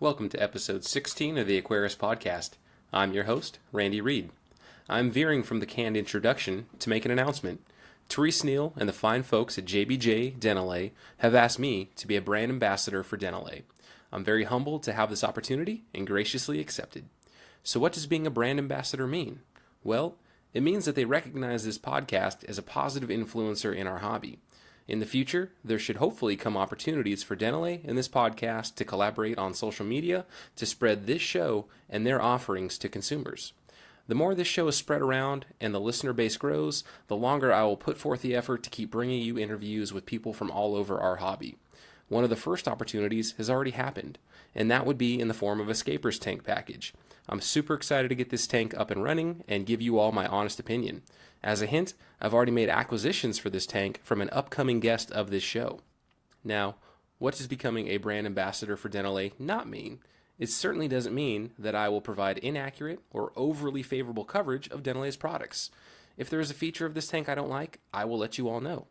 Welcome to episode 16 of the Aquarius podcast. I'm your host, Randy Reed. I'm veering from the canned introduction to make an announcement. Therese Neal and the fine folks at JBJ Dental A have asked me to be a brand ambassador for Dental A. I'm very humbled to have this opportunity and graciously accepted. So what does being a brand ambassador mean? Well, it means that they recognize this podcast as a positive influencer in our hobby. In the future, there should hopefully come opportunities for Dental A and this podcast to collaborate on social media to spread this show and their offerings to consumers. The more this show is spread around and the listener base grows, the longer I will put forth the effort to keep bringing you interviews with people from all over our hobby. One of the first opportunities has already happened, and that would be in the form of a Scapers tank package. I'm super excited to get this tank up and running and give you all my honest opinion. As a hint, I've already made acquisitions for this tank from an upcoming guest of this show. Now, what does becoming a brand ambassador for Dental A not mean? It certainly doesn't mean that I will provide inaccurate or overly favorable coverage of Dental A's products. If there is a feature of this tank I don't like, I will let you all know.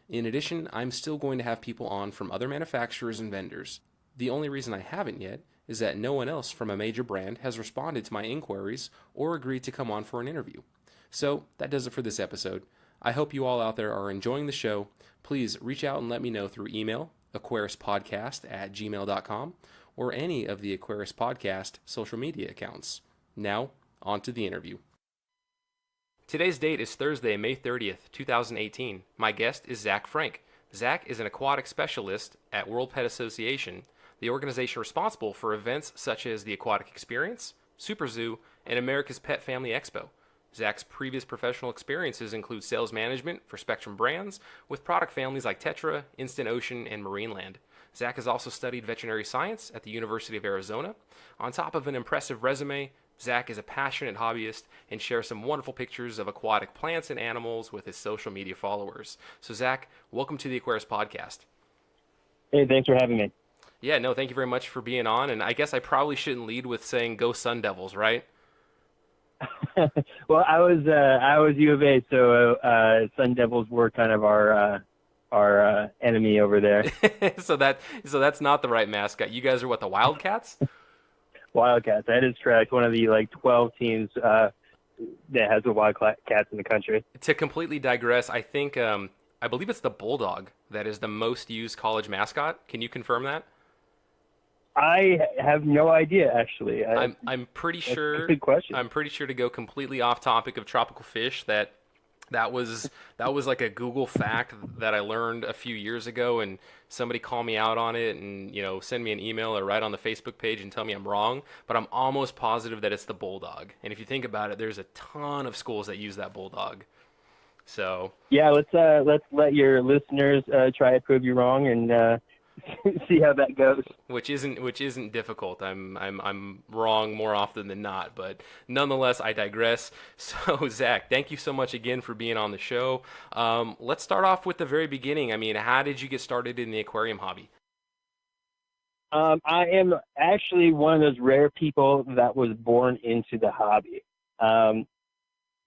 In addition, I'm still going to have people on from other manufacturers and vendors. The only reason I haven't yet is that no one else from a major brand has responded to my inquiries or agreed to come on for an interview. So that does it for this episode. I hope you all out there are enjoying the show. Please reach out and let me know through email, aquariuspodcast@gmail.com, or any of the Aquarius Podcast social media accounts. Now, on to the interview. Today's date is Thursday, May 30th, 2018. My guest is Zach Franck. Zach is an aquatic specialist at World Pet Association, the organization responsible for events such as the Aquatic Experience, Super Zoo, and America's Pet Family Expo. Zach's previous professional experiences include sales management for Spectrum brands with product families like Tetra, Instant Ocean, and Marineland. Zach has also studied veterinary science at the University of Arizona. On top of an impressive resume, Zach is a passionate hobbyist and shares some wonderful pictures of aquatic plants and animals with his social media followers. So Zach, welcome to the Aquarius Podcast. Hey, thanks for having me. Yeah, no, thank you very much for being on. And I guess I probably shouldn't lead with saying go Sun Devils, right? Well, I was U of A, so Sun Devils were kind of our enemy over there. So that's not the right mascot. You guys are what, the Wildcats? Wildcats. That is correct. One of the 12 teams that has the Wildcats in the country. To completely digress, I think I believe it's the Bulldog that is the most used college mascot. Can you confirm that? I have no idea, actually. I'm pretty sure. That's a good question. I'm pretty sure, to go completely off topic of tropical fish, that was like a Google fact that I learned a few years ago, and somebody call me out on it, and send me an email or write on the Facebook page and tell me I'm wrong. But I'm almost positive that it's the Bulldog. And if you think about it, there's a ton of schools that use that Bulldog. So yeah, let's let your listeners try to prove you wrong and see how that goes. Which isn't difficult. I'm wrong more often than not, but nonetheless, I digress. So Zach, thank you so much again for being on the show. Let's start off with the very beginning. I mean, how did you get started in the aquarium hobby? I am actually one of those rare people that was born into the hobby.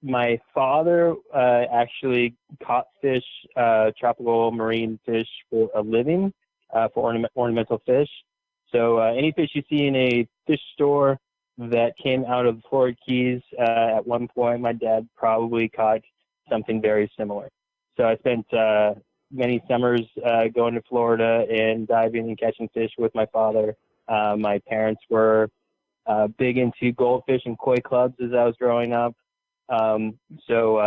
My father actually caught fish, tropical marine fish, for a living. For ornamental fish. So any fish you see in a fish store that came out of the Florida Keys, at one point my dad probably caught something very similar. So I spent many summers going to Florida and diving and catching fish with my father. My parents were big into goldfish and koi clubs as I was growing up. So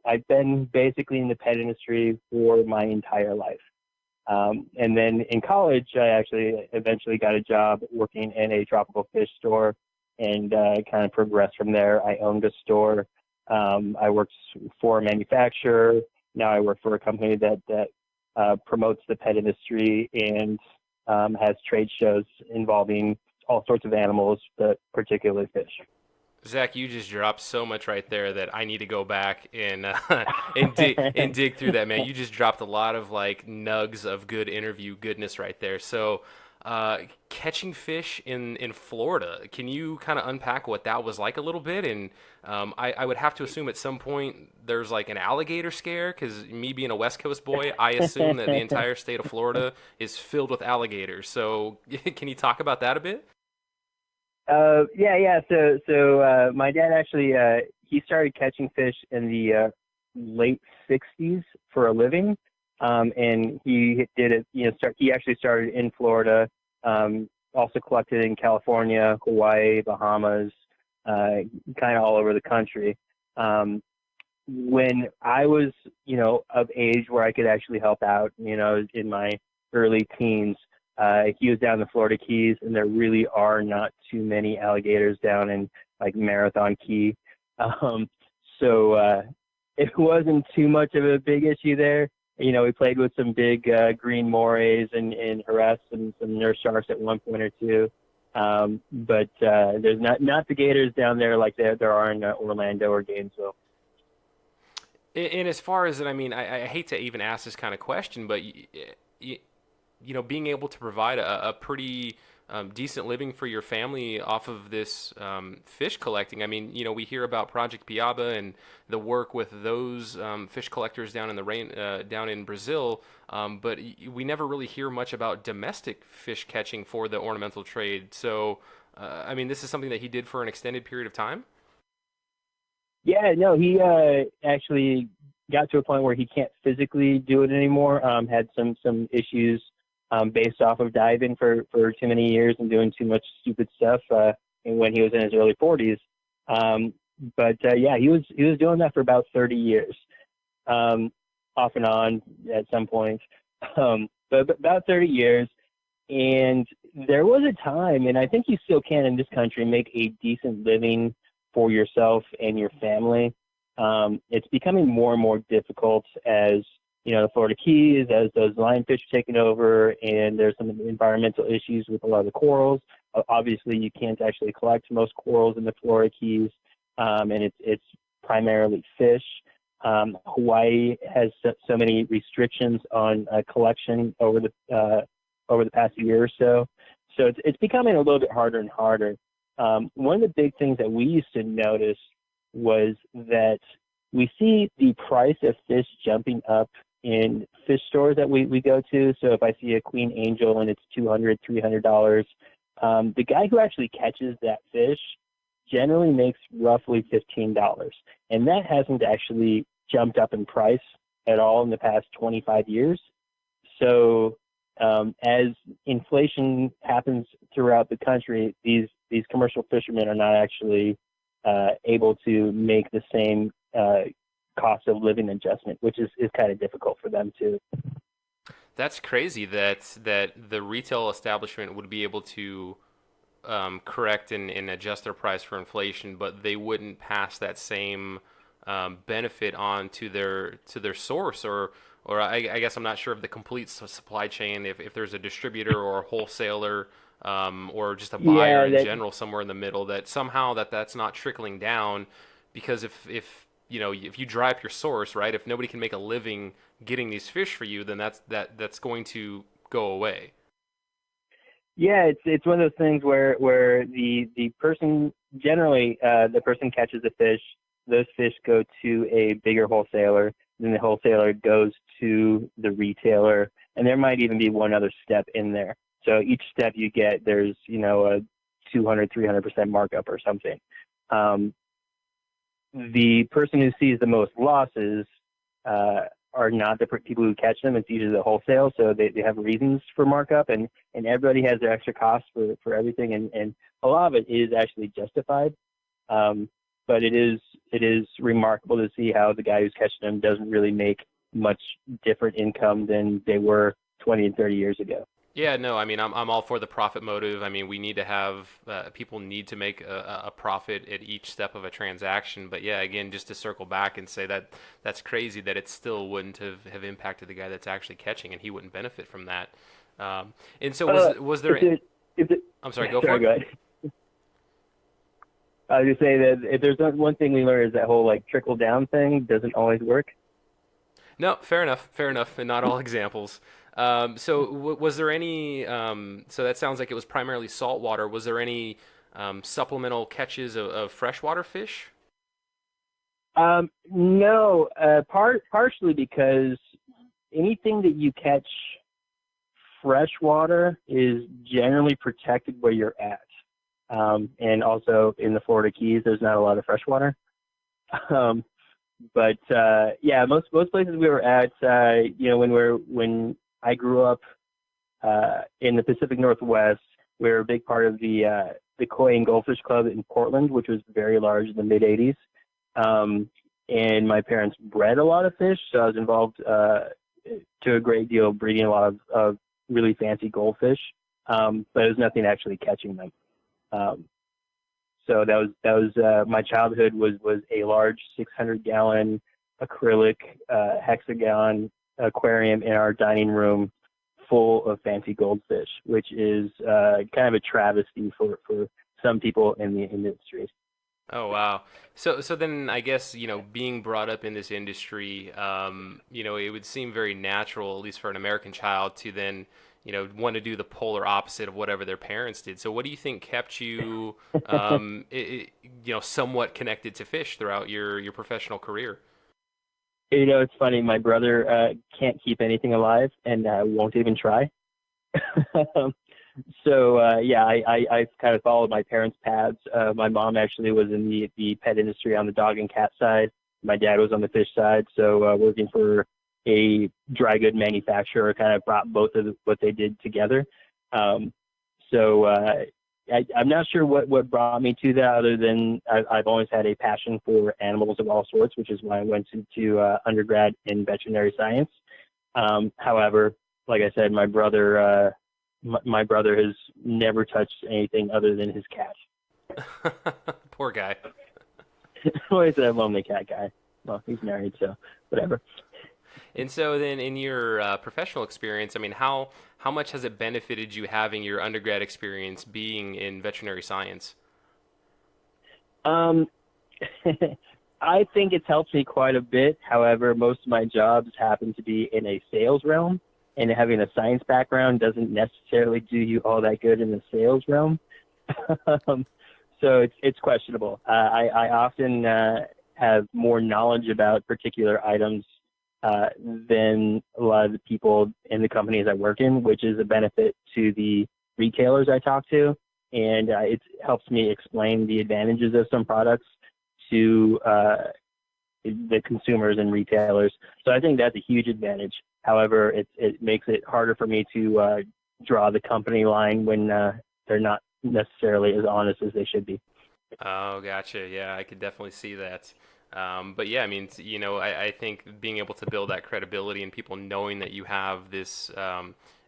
I've been basically in the pet industry for my entire life. And then in college, I actually eventually got a job working in a tropical fish store and kind of progressed from there. I owned a store. I worked for a manufacturer. Now I work for a company that promotes the pet industry and has trade shows involving all sorts of animals, but particularly fish. Zach, you just dropped so much right there that I need to go back and dig through that, man. You just dropped a lot of nugs of good interview goodness right there. So catching fish in Florida, can you kind of unpack what that was like a little bit? And I would have to assume at some point there's an alligator scare, because me being a West Coast boy, I assume that the entire state of Florida is filled with alligators. So can you talk about that a bit? Yeah. So my dad actually he started catching fish in the late '60s for a living, and he did it. He actually started in Florida, also collected in California, Hawaii, Bahamas, kind of all over the country. When I was, of age where I could actually help out, in my early teens, he was down in the Florida Keys, and there really are not too many alligators down in like Marathon Key. So it wasn't too much of a big issue there. We played with some big green morays and harassed some nurse sharks at one point or two. But there's not the gators down there like there are in Orlando or Gainesville. And as far as, and I mean, I hate to even ask this kind of question, but being able to provide a pretty decent living for your family off of this fish collecting. I mean, we hear about Project Piaba and the work with those fish collectors down in the rain, down in Brazil, but we never really hear much about domestic fish catching for the ornamental trade. So, I mean, this is something that he did for an extended period of time? Yeah, no, he actually got to a point where he can't physically do it anymore. Had some issues based off of diving for too many years and doing too much stupid stuff and when he was in his early 40s. But yeah, he was doing that for about 30 years, off and on at some point. But about 30 years. And there was a time, and I think you still can in this country, make a decent living for yourself and your family. It's becoming more and more difficult as, the Florida Keys, as those lionfish are taking over, and there's some environmental issues with a lot of the corals. Obviously, you can't actually collect most corals in the Florida Keys, and it's primarily fish. Hawaii has so many restrictions on collection over the past year or so. So it's becoming a little bit harder and harder. One of the big things that we used to notice was that we see the price of fish jumping up in fish stores that we go to. So if I see a queen angel and it's $200, $300, the guy who actually catches that fish generally makes roughly $15. And that hasn't actually jumped up in price at all in the past 25 years. So as inflation happens throughout the country, these commercial fishermen are not actually able to make the same cost of living adjustment, which is kind of difficult for them too. That's crazy that the retail establishment would be able to correct and adjust their price for inflation, but they wouldn't pass that same benefit on to their source, or I guess I'm not sure of the complete supply chain, if there's a distributor or a wholesaler or just a buyer in general somewhere in the middle, that somehow that's not trickling down, because if you dry up your source, right, if nobody can make a living getting these fish for you, then that's going to go away. Yeah, it's one of those things where the person generally the person catches a fish, those fish go to a bigger wholesaler, then the wholesaler goes to the retailer, and there might even be one other step in there. So each step you get, there's a 200-300% markup or something. The person who sees the most losses are not the people who catch them. It's usually the wholesale, so they have reasons for markup, and everybody has their extra costs for everything, and a lot of it is actually justified. But it is remarkable to see how the guy who's catching them doesn't really make much different income than they were 20 and 30 years ago. Yeah, no, I mean, I'm all for the profit motive. I mean, we need to have, people need to make a profit at each step of a transaction. But yeah, again, just to circle back and say that's crazy that it still wouldn't have impacted the guy that's actually catching, and he wouldn't benefit from that. And so was there... I'm sorry, go for it. Go ahead. I was just saying that if there's one thing we learned is that whole trickle down thing doesn't always work. No, fair enough, and not all examples. So was there any, so that sounds like it was primarily saltwater. Was there any supplemental catches of freshwater fish? No, partially because anything that you catch freshwater is generally protected where you're at. And also in the Florida Keys, there's not a lot of freshwater. Yeah, most places we were at, when I grew up in the Pacific Northwest, we were a big part of the Koi and Goldfish Club in Portland, which was very large in the mid '80s. And my parents bred a lot of fish, so I was involved to a great deal breeding a lot of really fancy goldfish, but it was nothing actually catching them. So that was my childhood was a large 600-gallon acrylic hexagon aquarium in our dining room full of fancy goldfish, which is kind of a travesty for some people in the industry. Oh, wow. So then I guess, being brought up in this industry, it would seem very natural, at least for an American child, to then, want to do the polar opposite of whatever their parents did. So what do you think kept you, somewhat connected to fish throughout your professional career? It's funny. My brother can't keep anything alive and won't even try. I kind of followed my parents' paths. My mom actually was in the pet industry on the dog and cat side. My dad was on the fish side. So working for a dry good manufacturer kind of brought both of what they did together. I'm not sure what brought me to that, other than I've always had a passion for animals of all sorts, which is why I went into undergrad in veterinary science. However, like I said, my brother has never touched anything other than his cat. Poor guy. Always a lonely cat guy. Well, he's married, so whatever. And so then in your professional experience, I mean, how much has it benefited you having your undergrad experience being in veterinary science? I think it's helped me quite a bit. However, most of my jobs happen to be in a sales realm, and having a science background doesn't necessarily do you all that good in the sales realm. So it's questionable. I often have more knowledge about particular items than a lot of the people in the companies I work in, which is a benefit to the retailers I talk to. And it helps me explain the advantages of some products to the consumers and retailers. So I think that's a huge advantage. However, it makes it harder for me to draw the company line when they're not necessarily as honest as they should be. Oh, gotcha. Yeah, I could definitely see that. But yeah, I mean, I think being able to build that credibility and people knowing that you have this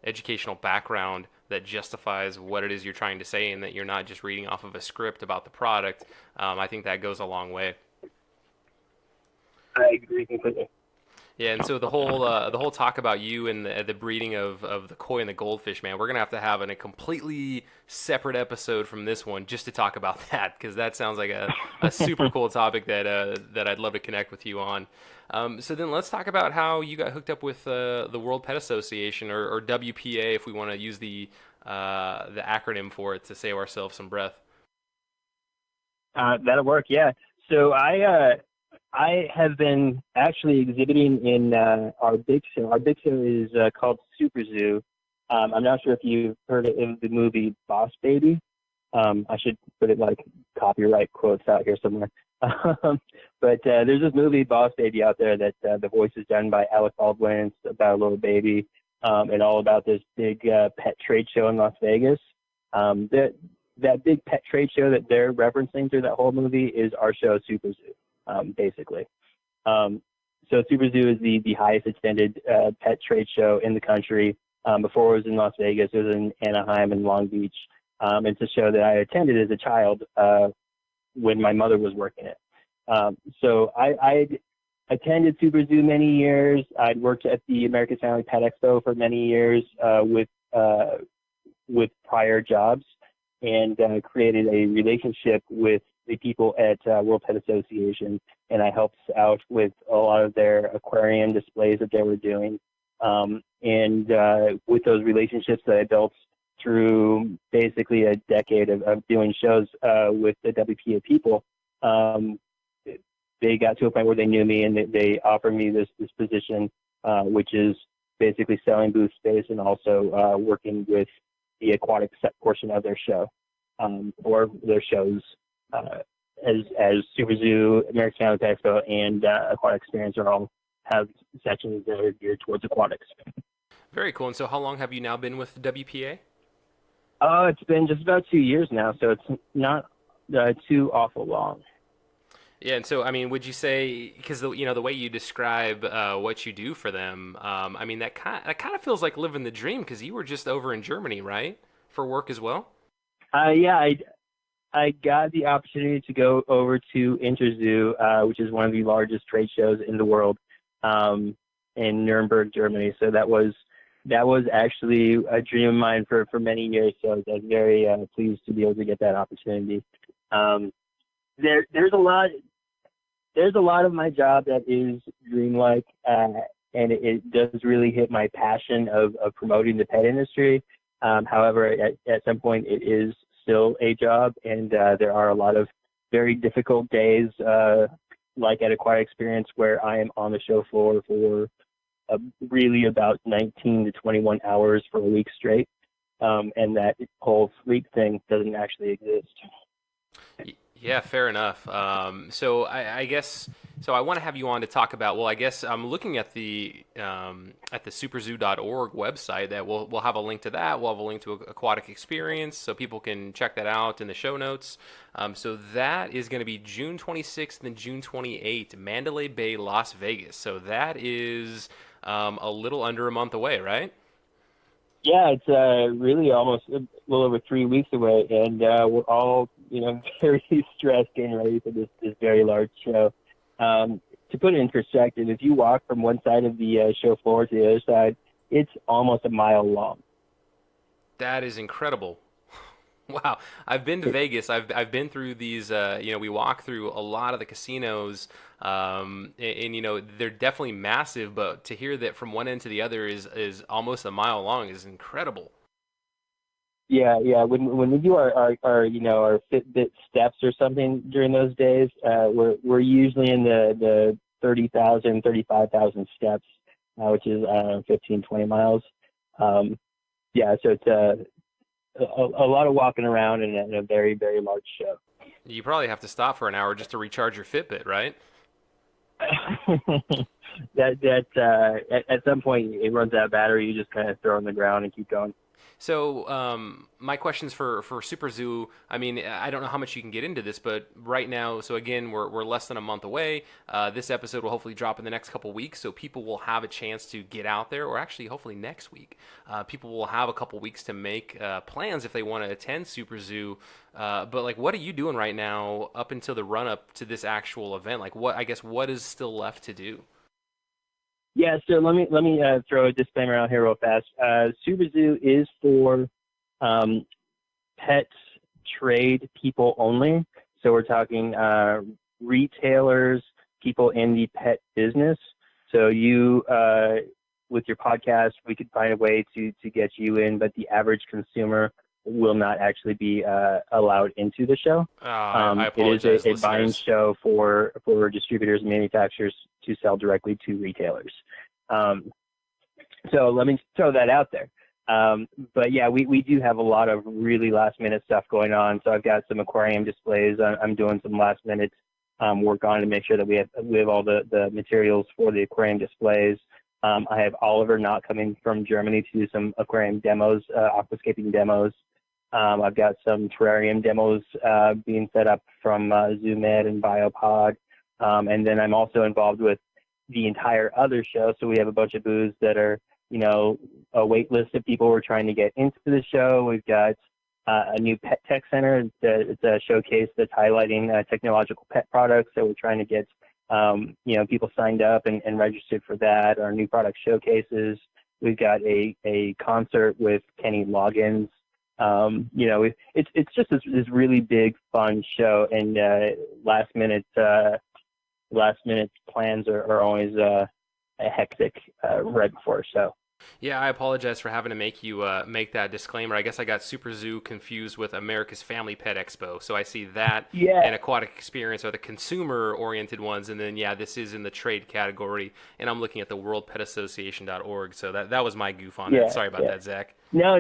educational background that justifies what it is you're trying to say, and that you're not just reading off of a script about the product, I think that goes a long way. I agree completely. Yeah, and so the whole talk about you and the breeding of the koi and the goldfish, man, we're gonna have to have a completely separate episode from this one just to talk about that, because that sounds like a super cool topic that I'd love to connect with you on. So then let's talk about how you got hooked up with the World Pet Association, or WPA, if we want to use the acronym for it to save ourselves some breath. That'll work. Yeah. So I have been actually exhibiting in our big show. Our big show is called Super Zoo. I'm not sure if you've heard of the movie Boss Baby. I should put it like copyright quotes out here somewhere. But there's this movie Boss Baby out there that the voice is done by Alec Baldwin. It's about a little baby and all about this big pet trade show in Las Vegas. That big pet trade show that they're referencing through that whole movie is our show Super Zoo. Basically. So Super Zoo is the highest attended pet trade show in the country. Before it was in Las Vegas, it was in Anaheim and Long Beach. It's a show that I attended as a child when my mother was working it. So I'd attended Super Zoo many years. I'd worked at the American Family Pet Expo for many years with prior jobs, and created a relationship with the people at World Pet Association, and I helped out with a lot of their aquarium displays that they were doing. And with those relationships that I built through basically a decade of doing shows with the WPA people, they got to a point where they knew me, and they offered me this position, which is basically selling booth space and also working with the aquatic set portion of their show. for their shows, as Super Zoo, American Habitat Expo, and Aquatic Experience are all have sections that are geared towards aquatics. Very cool. And so how long have you now been with WPA? It's been just about 2 years now, so it's not too awful long. Yeah, and so I mean, would you say, because the way you describe what you do for them, I mean that kind of feels like living the dream, because you were just over in Germany, right, for work as well? Yeah, I got the opportunity to go over to Interzoo, which is one of the largest trade shows in the world, in Nuremberg, Germany. So that was actually a dream of mine for many years. So I was very pleased to be able to get that opportunity. There's a lot of my job that is dreamlike, and it does really hit my passion of promoting the pet industry. However, at some point it is still a job, and there are a lot of very difficult days, like at Aquatic Experience, where I am on the show floor for really about 19 to 21 hours for a week straight, and that whole sleep thing doesn't actually exist. Yeah, fair enough. So I guess so. I want to have you on to talk about. Well, I guess I'm looking at the superzoo.org website. That we'll have a link to that. We'll have a link to Aquatic Experience, so people can check that out in the show notes. So that is going to be June 26th and June 28th, Mandalay Bay, Las Vegas. So that is a little under a month away, right? Yeah, it's really almost a little over 3 weeks away, and we're all, very stressed getting ready for this very large show. To put it in perspective, if you walk from one side of the show floor to the other side, it's almost a mile long. That is incredible. Wow, I've been to Vegas. I've been through these. We walk through a lot of the casinos, and they're definitely massive. But to hear that from one end to the other is almost a mile long is incredible. Yeah. When we do our Fitbit steps or something during those days, we're usually in the 30,000, 35,000 steps, which is 15, 20 miles. So it's a lot of walking around in a very, very large show. You probably have to stop for an hour just to recharge your Fitbit, right? At some point it runs out of battery. You just kind of throw it on the ground and keep going. So my questions for Super Zoo, I mean, I don't know how much you can get into this, but right now, so again, we're less than a month away. This episode will hopefully drop in the next couple weeks, so people will have a chance to get out there, or actually hopefully next week. People will have a couple weeks to make plans if they want to attend Super Zoo. But what are you doing right now up until the run up to this actual event? What is still left to do? Yeah, so let me throw a disclaimer out here real fast. Super Zoo is for pet trade people only. So we're talking retailers, people in the pet business. So you, with your podcast, we could find a way to get you in, but the average consumer will not actually be allowed into the show. I apologize, it is a buying show for distributors and manufacturers to sell directly to retailers. So let me throw that out there. But yeah, we do have a lot of really last minute stuff going on. So I've got some aquarium displays I'm doing some last minute work on to make sure that we have all the materials for the aquarium displays. I have Oliver not coming from Germany to do some aquarium demos, aquascaping demos. I've got some terrarium demos being set up from ZooMed and Biopod. And then I'm also involved with the entire other show. So we have a bunch of booths that are, a wait list of people who are trying to get into the show. We've got a new pet tech center. It's a showcase that's highlighting technological pet products. So we're trying to get, people signed up and registered for that. Our new product showcases. We've got a concert with Kenny Loggins. It's just this really big, fun show, and last minute plans are always hectic right before a show. Yeah, I apologize for having to make you make that disclaimer. I guess I got Super Zoo confused with America's Family Pet Expo. So I see that Yeah, and Aquatic Experience are the consumer-oriented ones, and then yeah, this is in the trade category. And I'm looking at the WorldPetAssociation.org. So that was my goof on that. yeah, Sorry about yeah. that, Zach. No,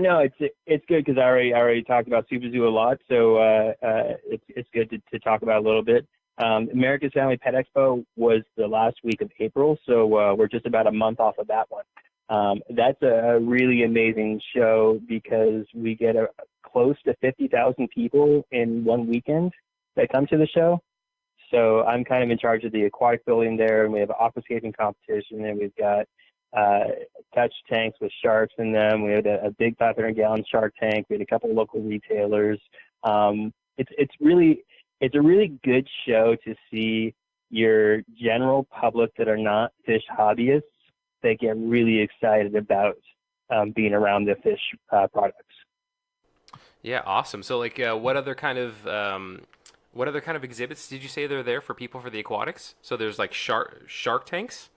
it's good because I already talked about Super Zoo a lot, so it's good to talk about a little bit. America's Family Pet Expo was the last week of April, so we're just about a month off of that one. That's a really amazing show because we get close to 50,000 people in one weekend that come to the show. So I'm kind of in charge of the aquatic building there, and we have an aquascaping competition, and we've got uh, touch tanks with sharks in them. We had a big 500-gallon shark tank. We had a couple of local retailers. It's a really good show to see your general public that are not fish hobbyists that get really excited about being around the fish products. Yeah, awesome. So like, what other kind of exhibits did you say they're there for people for the aquatics? So there's like shark tanks.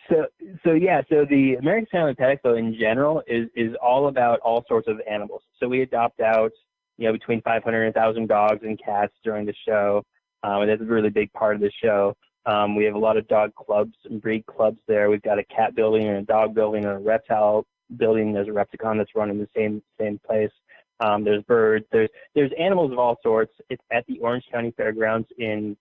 So, so the American Family Pet Expo in general is all about all sorts of animals. So we adopt out, between 500 and 1,000 dogs and cats during the show. And that's a really big part of the show. We have a lot of dog clubs and breed clubs there. We've got a cat building and a dog building and a reptile building. There's a Repticon that's run in the same place. There's birds. There's animals of all sorts. It's at the Orange County Fairgrounds in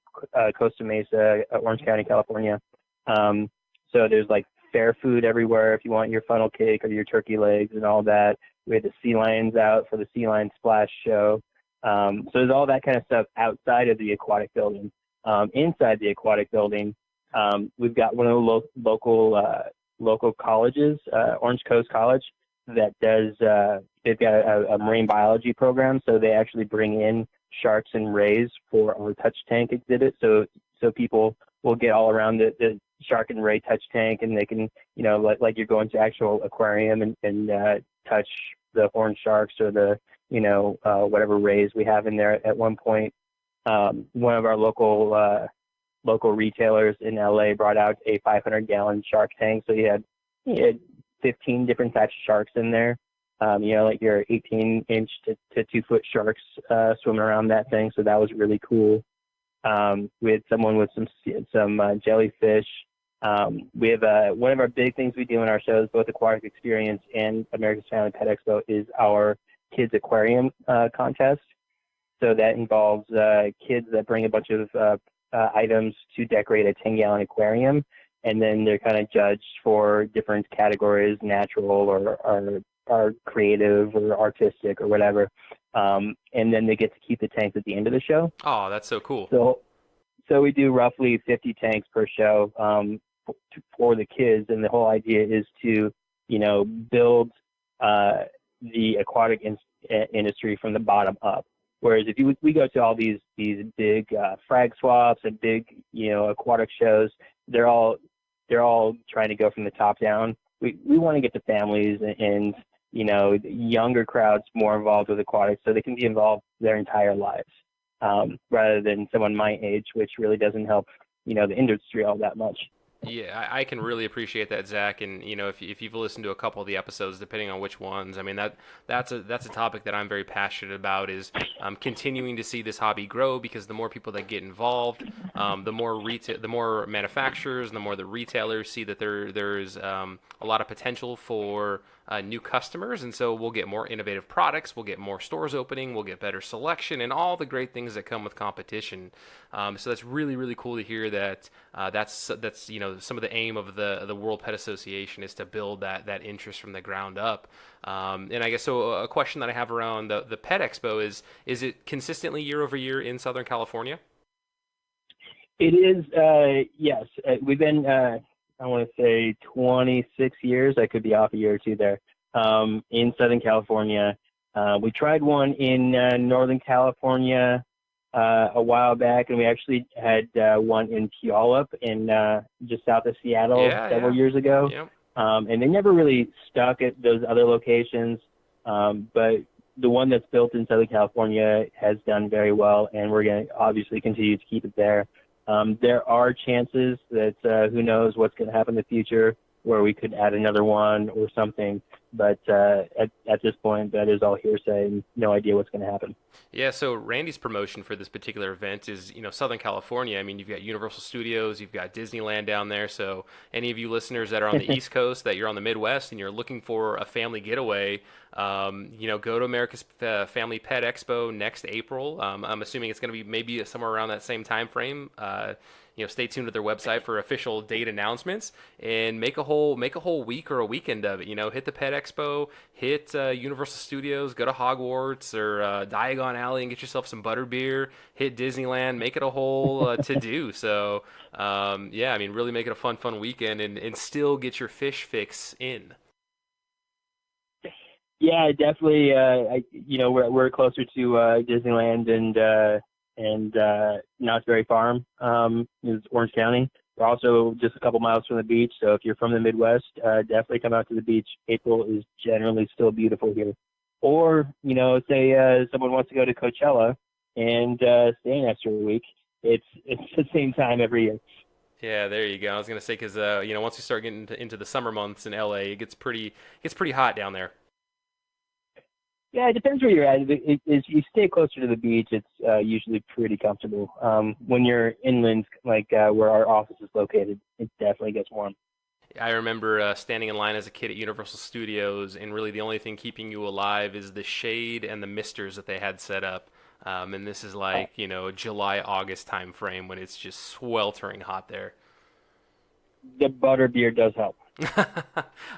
Costa Mesa, Orange County, California. So there's like fair food everywhere if you want your funnel cake or your turkey legs and all that. We had the sea lions out for the sea lion splash show. So there's all that kind of stuff outside of the aquatic building. Inside the aquatic building, we've got one of the local colleges, Orange Coast College, that does. They've got a marine biology program, so they actually bring in sharks and rays for our touch tank exhibit. So people will get all around the shark and ray touch tank, and they can, like you're going to actual aquarium and touch the horned sharks or the, whatever rays we have in there. At one point, one of our local retailers in LA brought out a 500-gallon shark tank. So he had 15 different types of sharks in there. Like your 18-inch to 2-foot sharks swimming around that thing. So that was really cool. We had someone with some jellyfish. We have one of our big things we do in our shows, both Aquatic Experience and America's Family Pet Expo, is our kids aquarium contest. So that involves kids that bring a bunch of items to decorate a 10-gallon aquarium, and then they're kind of judged for different categories, natural or creative or artistic or whatever. And then they get to keep the tanks at the end of the show. Oh, that's so cool. So we do roughly 50 tanks per show for the kids, and the whole idea is to, build the aquatic industry from the bottom up. Whereas if we go to all these big frag swaps and big aquatic shows, they're all trying to go from the top down. We want to get the families and younger crowds more involved with aquatics, so they can be involved their entire lives, rather than someone my age, which really doesn't help the industry all that much. Yeah, I can really appreciate that, Zach. And if you've listened to a couple of the episodes, depending on which ones, I mean that's a topic that I'm very passionate about. Is continuing to see this hobby grow, because the more people that get involved, the more manufacturers, and the more the retailers see that there's a lot of potential for new customers, and so we'll get more innovative products, we'll get more stores opening, we'll get better selection, and all the great things that come with competition. So that's really, really cool to hear that. That's some of the aim of the World Pet Association is to build that interest from the ground up. And I guess so. A question that I have around the Pet Expo is it consistently year over year in Southern California? It is, yes. We've been, I want to say 26 years. I could be off a year or two there. In Southern California, we tried one in Northern California a while back, and we actually had one in Puyallup in just south of Seattle several years ago. Yep. And they never really stuck at those other locations, but the one that's built in Southern California has done very well, and we're going to obviously continue to keep it there. There are chances that who knows what's going to happen in the future. where we could add another one or something. But at this point, that is all hearsay and no idea what's going to happen. Yeah, so Randy's promotion for this particular event is, Southern California. I mean, you've got Universal Studios, you've got Disneyland down there. So any of you listeners that are on the East Coast, that you're on the Midwest, and you're looking for a family getaway, go to America's Family Pet Expo next April. I'm assuming it's going to be maybe somewhere around that same time frame. Stay tuned to their website for official date announcements, and make a whole week or a weekend of it. Hit the Pet Expo, hit Universal Studios, go to Hogwarts or Diagon Alley and get yourself some butterbeer. Hit Disneyland, make it a whole to do. So really make it a fun weekend, and still get your fish fix in. Yeah, definitely. We're closer to Disneyland and Knott's Berry Farm is Orange County. We're also just a couple miles from the beach, so if you're from the Midwest, definitely come out to the beach. April is generally still beautiful here. Or, say someone wants to go to Coachella and stay an extra week. It's the same time every year. Yeah, there you go. I was gonna say because once we start getting into the summer months in LA, it gets pretty hot down there. Yeah, it depends where you're at. If you stay closer to the beach, it's usually pretty comfortable. When you're inland, like where our office is located, it definitely gets warm. I remember standing in line as a kid at Universal Studios, and really the only thing keeping you alive is the shade and the misters that they had set up. And this is like, July, August time frame when it's just sweltering hot there. The butterbeer does help.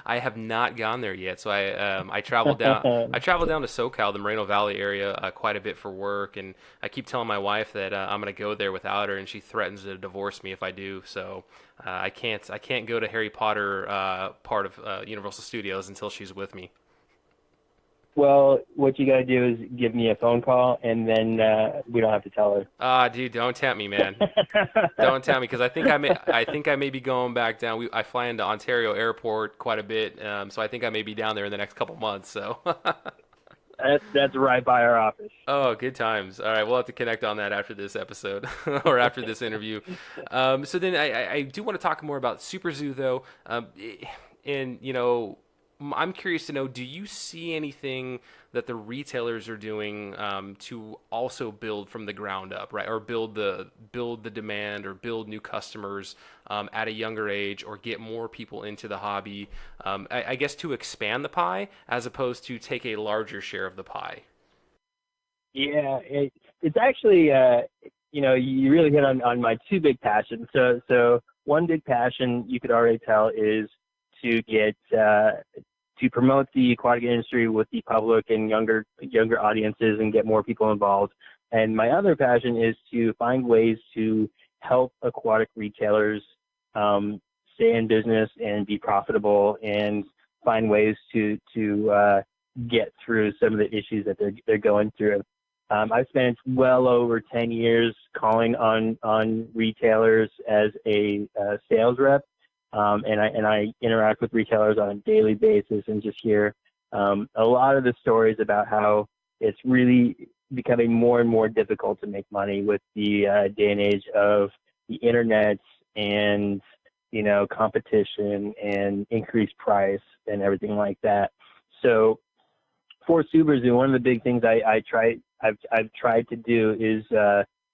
I have not gone there yet, so I traveled down I traveled down to SoCal, the Moreno Valley area, quite a bit for work, and I keep telling my wife that I'm gonna go there without her, and she threatens to divorce me if I do. So I can't go to Harry Potter part of Universal Studios until she's with me. Well, what you gotta do is give me a phone call, and then we don't have to tell her. Dude, don't tempt me, man. Don't tempt me, because I think I may be going back down. I fly into Ontario Airport quite a bit, so I think I may be down there in the next couple months. So that's right by our office. Oh, good times. All right, we'll have to connect on that after this episode or after this interview. So then I do want to talk more about Super Zoo, though, and I'm curious to know, do you see anything that the retailers are doing to also build from the ground up, right? Or build the demand or build new customers at a younger age, or get more people into the hobby, I guess to expand the pie as opposed to take a larger share of the pie? Yeah, it's actually, you really hit on my two big passions. So one big passion you could already tell is to get to promote the aquatic industry with the public and younger audiences and get more people involved. And my other passion is to find ways to help aquatic retailers stay in business and be profitable, and find ways to get through some of the issues that they're going through. I've spent well over 10 years calling on retailers as a sales rep. And I interact with retailers on a daily basis, and just hear a lot of the stories about how it's really becoming more and more difficult to make money with the day and age of the internet and competition and increased price and everything like that. So for Super Zoo, one of the big things I've tried to do is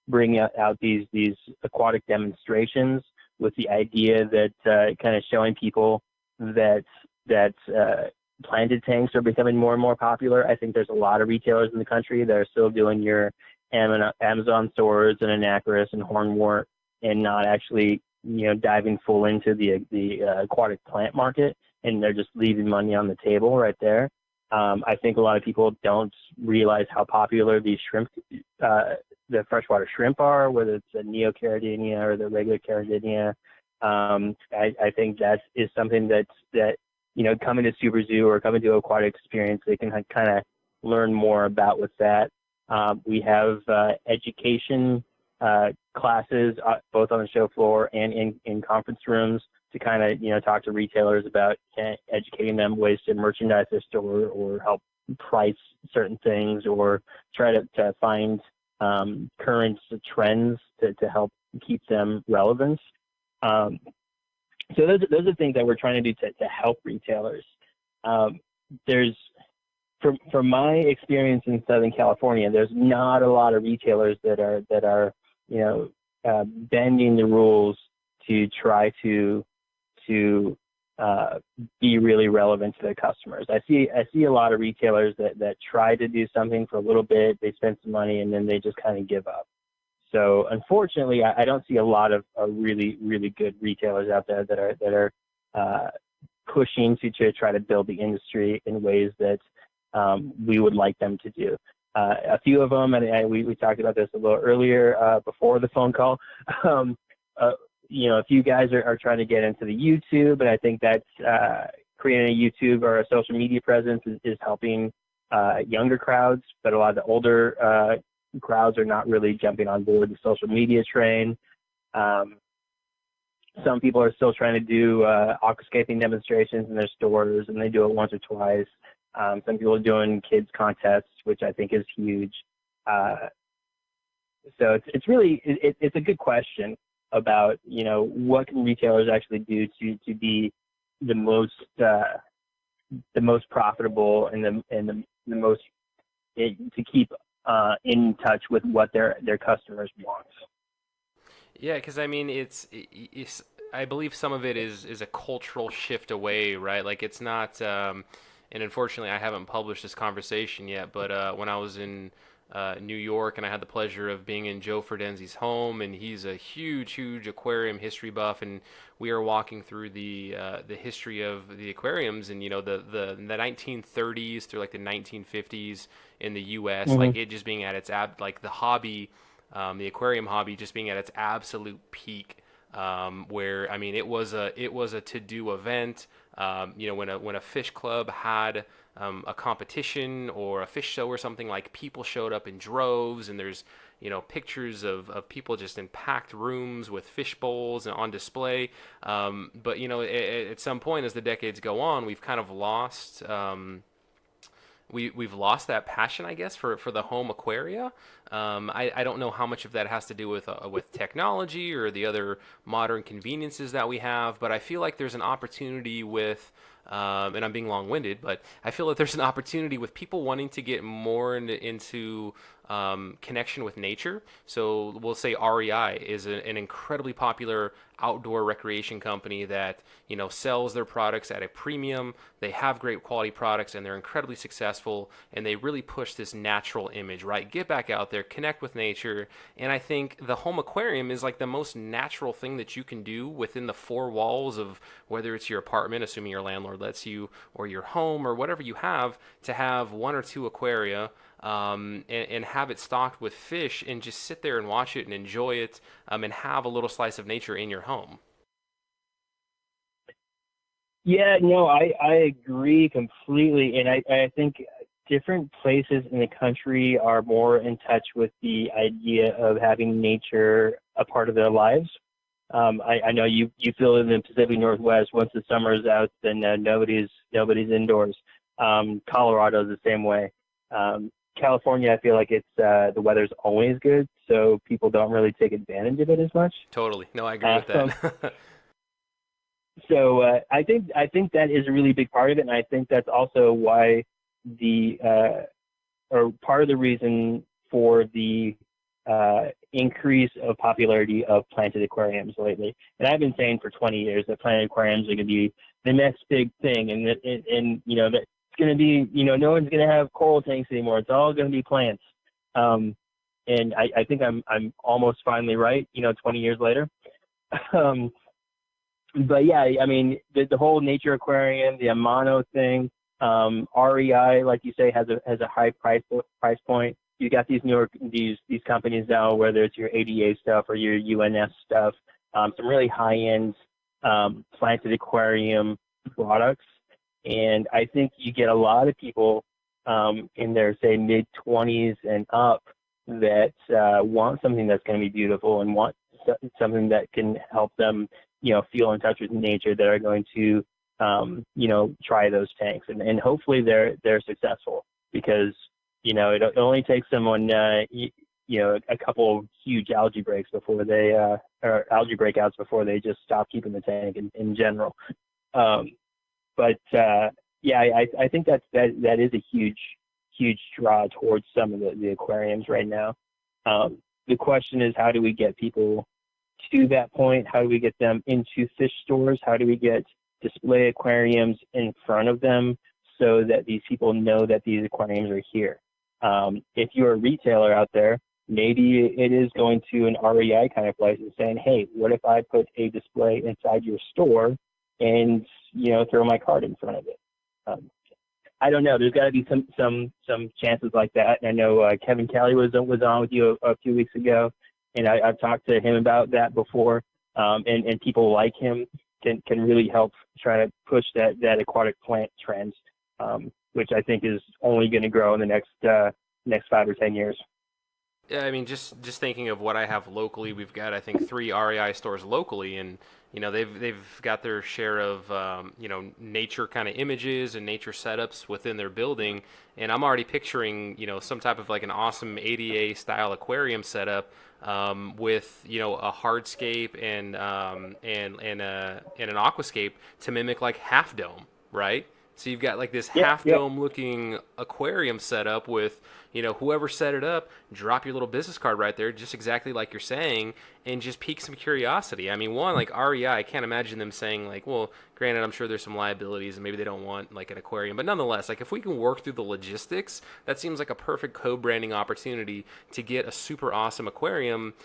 bring out these aquatic demonstrations, with the idea that kind of showing people that planted tanks are becoming more and more popular. I think there's a lot of retailers in the country that are still doing your Amazon stores and Anacris and Hornwort, and not actually diving full into the aquatic plant market, and they're just leaving money on the table right there. I think a lot of people don't realize how popular these shrimp, the freshwater shrimp are, whether it's the Neocaridina or the regular Caridina. I think that is something that coming to Super Zoo or coming to Aquatic Experience, they can kind of learn more about with that. We have education classes both on the show floor and in conference rooms to kind of talk to retailers about educating them ways to merchandise their store, or help price certain things, or try to find current trends to help keep them relevant. So those are things that we're trying to do to help retailers. There's from my experience in Southern California, there's not a lot of retailers that are bending the rules to try to be really relevant to their customers. I see a lot of retailers that try to do something for a little bit, they spend some money, and then they just kind of give up. So unfortunately, I don't see a lot of really, really good retailers out there that are pushing to try to build the industry in ways that we would like them to do. A few of them, and we talked about this a little earlier before the phone call. A few guys are trying to get into the YouTube, and I think that's creating a YouTube or a social media presence is helping younger crowds, but a lot of the older crowds are not really jumping on board the social media train. Some people are still trying to do aquascaping demonstrations in their stores, and they do it once or twice. Some people are doing kids contests, which I think is huge. So it's really it's a good question about what can retailers actually do to be the most profitable and the most to keep in touch with what their customers want. Yeah, because I mean, it's I believe some of it is a cultural shift away, right? Like it's not, and unfortunately, I haven't published this conversation yet. But when I was in New York, and I had the pleasure of being in Joe Ferdenzi's home, and he's a huge aquarium history buff, and we are walking through the history of the aquariums, and the 1930s through like the 1950s in the U.S., Mm-hmm. like it just being at its like the hobby. The aquarium hobby just being at its absolute peak, where I mean it was a to-do event. When a fish club had a competition or a fish show or something, like people showed up in droves, and there's pictures of people just in packed rooms with fish bowls and on display. But at some point as the decades go on, we've kind of lost. We've lost that passion, I guess, for the home aquaria. I don't know how much of that has to do with technology or the other modern conveniences that we have, but I feel like there's an opportunity with, and I'm being long-winded, but I feel like there's an opportunity with people wanting to get more into connection with nature. So we'll say REI is an incredibly popular outdoor recreation company that sells their products at a premium. They have great quality products, and they're incredibly successful, and they really push this natural image, right? Get back out there, connect with nature. And I think the home aquarium is like the most natural thing that you can do within the four walls of whether it's your apartment, assuming your landlord lets you, or your home, or whatever you have, to have one or two aquaria, and have it stocked with fish, and just sit there and watch it and enjoy it, and have a little slice of nature in your home. Yeah, no, I agree completely, and I think different places in the country are more in touch with the idea of having nature a part of their lives. I know you feel in the Pacific Northwest, once the summer is out, then nobody's indoors. Colorado's the same way. California, I feel like it's the weather's always good, so people don't really take advantage of it as much. Totally. No, I agree with that. So I think that is a really big part of it, and I think that's also why or part of the reason for the increase of popularity of planted aquariums lately. And I've been saying for 20 years that planted aquariums are going to be the next big thing, and that it's going to be, no one's going to have coral tanks anymore. It's all going to be plants. And I think I'm almost finally right, 20 years later. But yeah, I mean, the whole nature aquarium, the Amano thing, REI, like you say, has a high price point. You got these these companies now, whether it's your ADA stuff or your UNS stuff, some really high-end planted aquarium products. And I think you get a lot of people in their, say, mid-20s and up that want something that's going to be beautiful and want something that can help them, feel in touch with nature, that are going to, try those tanks. And hopefully they're successful, because, it only takes someone, a couple of huge algae breaks before they, or algae breakouts before they just stop keeping the tank in general. I think that is a huge draw towards some of the aquariums right now. The question is, how do we get people to that point? How do we get them into fish stores? How do we get display aquariums in front of them so that these people know that these aquariums are here? If you're a retailer out there, maybe it is going to an REI kind of place and saying, hey, what if I put a display inside your store and, throw my card in front of it? I don't know. There's got to be some chances like that. And I know Kevin Kelly was on with you a few weeks ago, and I've talked to him about that before. And people like him can really help try to push that aquatic plant trend, which I think is only going to grow in the next 5 or 10 years. Yeah, I mean, just thinking of what I have locally, we've got, I think, 3 REI stores locally, and they've got their share of nature kind of images and nature setups within their building, and I'm already picturing some type of like an awesome ADA style aquarium setup with a hardscape and an aquascape to mimic like Half Dome, right? So you've got like this half dome looking aquarium set up with, whoever set it up, drop your little business card right there, just exactly like you're saying, and just pique some curiosity. I mean, one, like REI, I can't imagine them saying like, well, granted, I'm sure there's some liabilities and maybe they don't want like an aquarium, but nonetheless, like if we can work through the logistics, that seems like a perfect co-branding opportunity to get a super awesome aquarium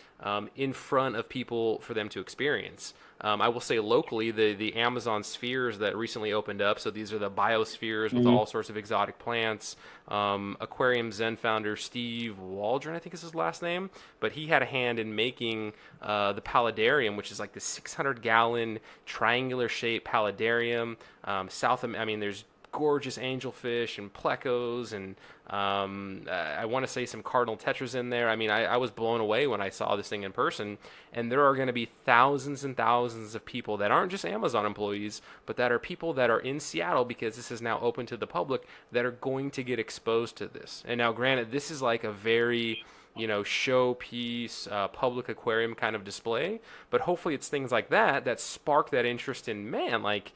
in front of people for them to experience. I will say locally, the Amazon spheres that recently opened up, so these are the biospheres with all sorts of exotic plants. Aquarium Zen founder Steve Waldron, I think is his last name, but he had a hand in making the paludarium, which is like the 600-gallon triangular-shaped paludarium. There's gorgeous angelfish and plecos and I want to say some cardinal tetras in there. I mean, I was blown away when I saw this thing in person, and there are going to be thousands and thousands of people that aren't just Amazon employees, but that are people that are in Seattle, because this is now open to the public, that are going to get exposed to this. And now granted, this is like a very showpiece, public aquarium kind of display, but hopefully it's things like that spark that interest in, man, like,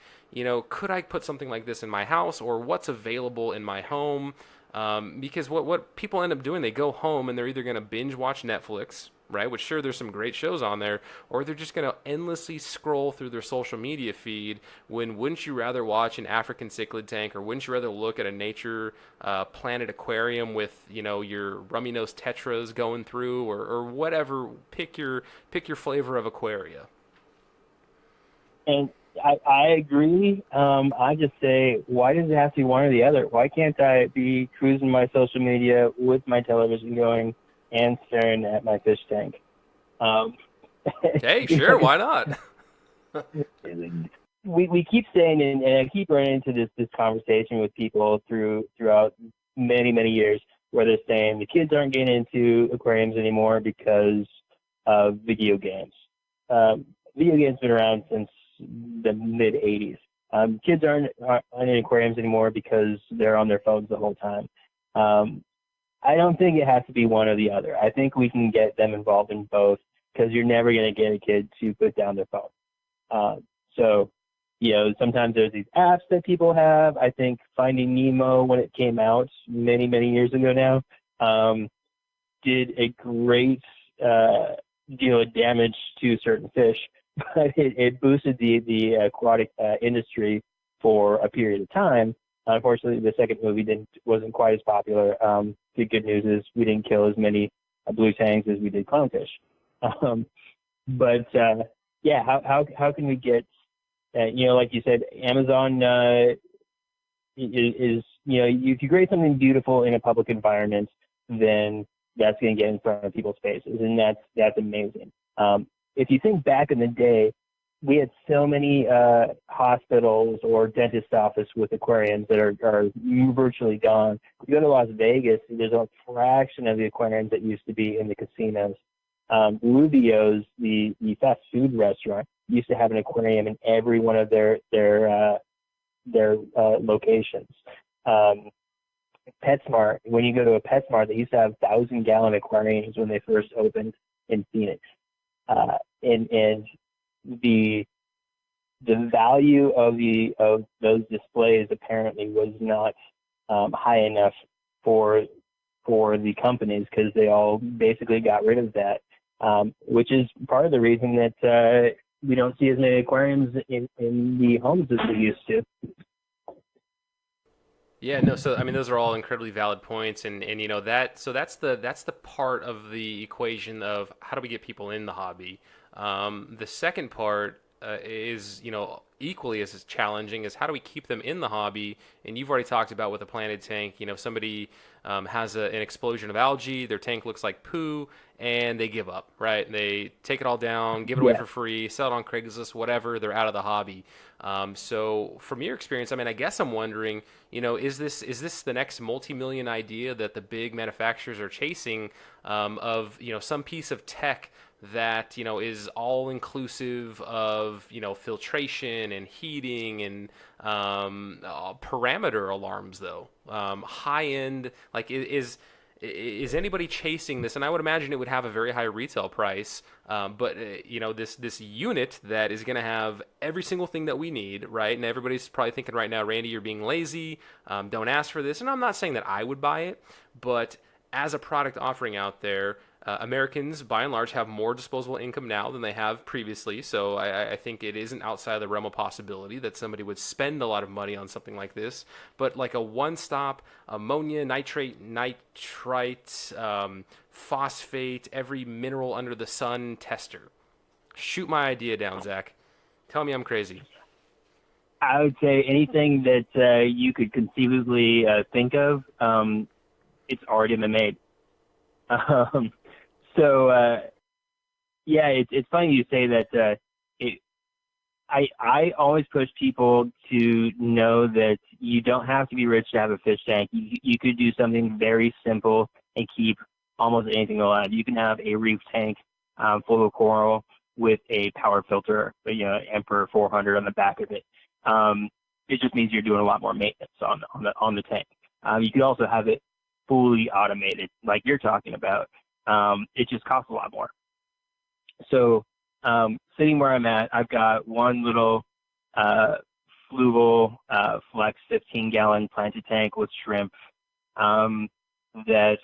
could I put something like this in my house, or what's available in my home? Because what people end up doing, they go home and they're either going to binge watch Netflix, right, which sure, there's some great shows on there, or they're just going to endlessly scroll through their social media feed when wouldn't you rather watch an African cichlid tank, or wouldn't you rather look at a nature planet aquarium with, your rummy-nosed tetras going through, or whatever, pick your flavor of aquaria. And I agree. I just say, why does it have to be one or the other? Why can't I be cruising my social media with my television going and staring at my fish tank? Hey, sure, why not? we keep saying, and I keep running into this conversation with people throughout many years, where they're saying the kids aren't getting into aquariums anymore because of video games. Video games have been around since the mid 80s. Kids aren't in aquariums anymore because they're on their phones the whole time. I don't think it has to be one or the other. I think we can get them involved in both, because you're never going to get a kid to put down their phone. Sometimes there's these apps that people have. I think Finding Nemo, when it came out many years ago now, did a great deal of damage to certain fish, but it boosted the aquatic industry for a period of time. Unfortunately, the second movie wasn't quite as popular. The good news is we didn't kill as many blue tangs as we did clownfish. How can we get, like you said, Amazon is if you create something beautiful in a public environment, then that's going to get in front of people's faces, and that's amazing. If you think back in the day, we had so many hospitals or dentist office with aquariums that are virtually gone. You go to Las Vegas, there's a fraction of the aquariums that used to be in the casinos. Rubio's, the fast food restaurant, used to have an aquarium in every one of their locations. PetSmart, when you go to a PetSmart, they used to have 1,000-gallon aquariums when they first opened in Phoenix. And the value of those displays apparently was not high enough for the companies, because they all basically got rid of that, which is part of the reason that we don't see as many aquariums in the homes as we used to. Yeah, no, so I mean those are all incredibly valid points, and you know that's the part of the equation of how do we get people in the hobby. The second part is, you know, equally as challenging is how do we keep them in the hobby. And you've already talked about with a planted tank, you know, somebody has an explosion of algae, their tank looks like poo, and they give up, right? They take it all down, give it away for free, sell it on Craigslist, whatever, they're out of the hobby. So from your experience, I mean, I guess I'm wondering, you know, is this the next multi-million idea that the big manufacturers are chasing, of, you know, some piece of tech that, you know, is all inclusive of, you know, filtration and heating and parameter alarms, though, high end, like is anybody chasing this? And I would imagine it would have a very high retail price, but you know, this unit that is going to have every single thing that we need, right? And everybody's probably thinking right now, Randy, you're being lazy, don't ask for this. And I'm not saying that I would buy it, but as a product offering out there, Americans, by and large, have more disposable income now than they have previously. So I think it isn't outside the realm of possibility that somebody would spend a lot of money on something like this. But like a one-stop ammonia, nitrate, phosphate, every mineral under the sun tester. Shoot my idea down, Zach. Tell me I'm crazy. I would say anything that you could conceivably think of, it's already been made. Yeah, it's funny you say that. I always push people to know that you don't have to be rich to have a fish tank. You could do something very simple and keep almost anything alive. You can have a reef tank full of coral with a power filter, you know, Emperor 400 on the back of it. It just means you're doing a lot more maintenance on the tank. You could also have it fully automated, like you're talking about. It just costs a lot more. So sitting where I'm at, I've got one little Fluval Flex 15-gallon planted tank with shrimp that,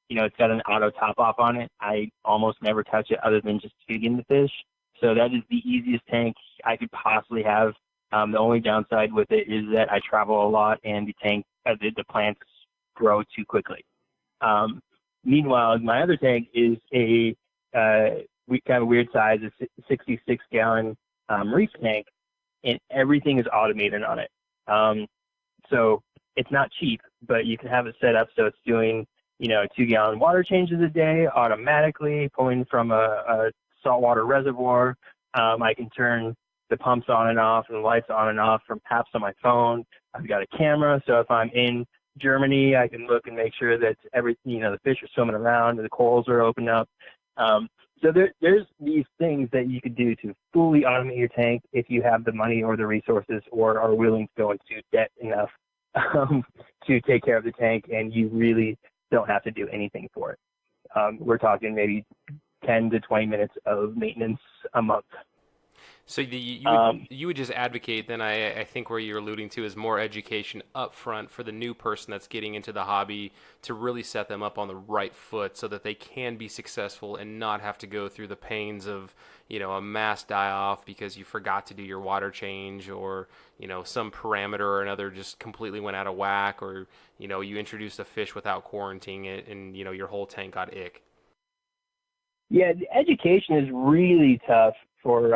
you know, it's got an auto top-off on it. I almost never touch it other than just feeding the fish. So that is the easiest tank I could possibly have. The only downside with it is that I travel a lot and the plants grow too quickly. Meanwhile, my other tank is a kind of weird size, a 66-gallon reef tank, and everything is automated on it. So it's not cheap, but you can have it set up so it's doing, you know, 2-gallon water changes a day automatically, pulling from a saltwater reservoir. I can turn the pumps on and off and the lights on and off from apps on my phone. I've got a camera, so if I'm in Germany, I can look and make sure that the fish are swimming around and the corals are open up. So there's these things that you could do to fully automate your tank if you have the money or the resources or are willing to go into debt enough to take care of the tank, and you really don't have to do anything for it. We're talking maybe 10 to 20 minutes of maintenance a month. So you would just advocate then, I think where you're alluding to is more education up front for the new person that's getting into the hobby to really set them up on the right foot so that they can be successful and not have to go through the pains of, you know, a mass die-off because you forgot to do your water change, or, you know, some parameter or another just completely went out of whack, or, you know, you introduced a fish without quarantining it and, you know, your whole tank got ick. Yeah, the education is really tough for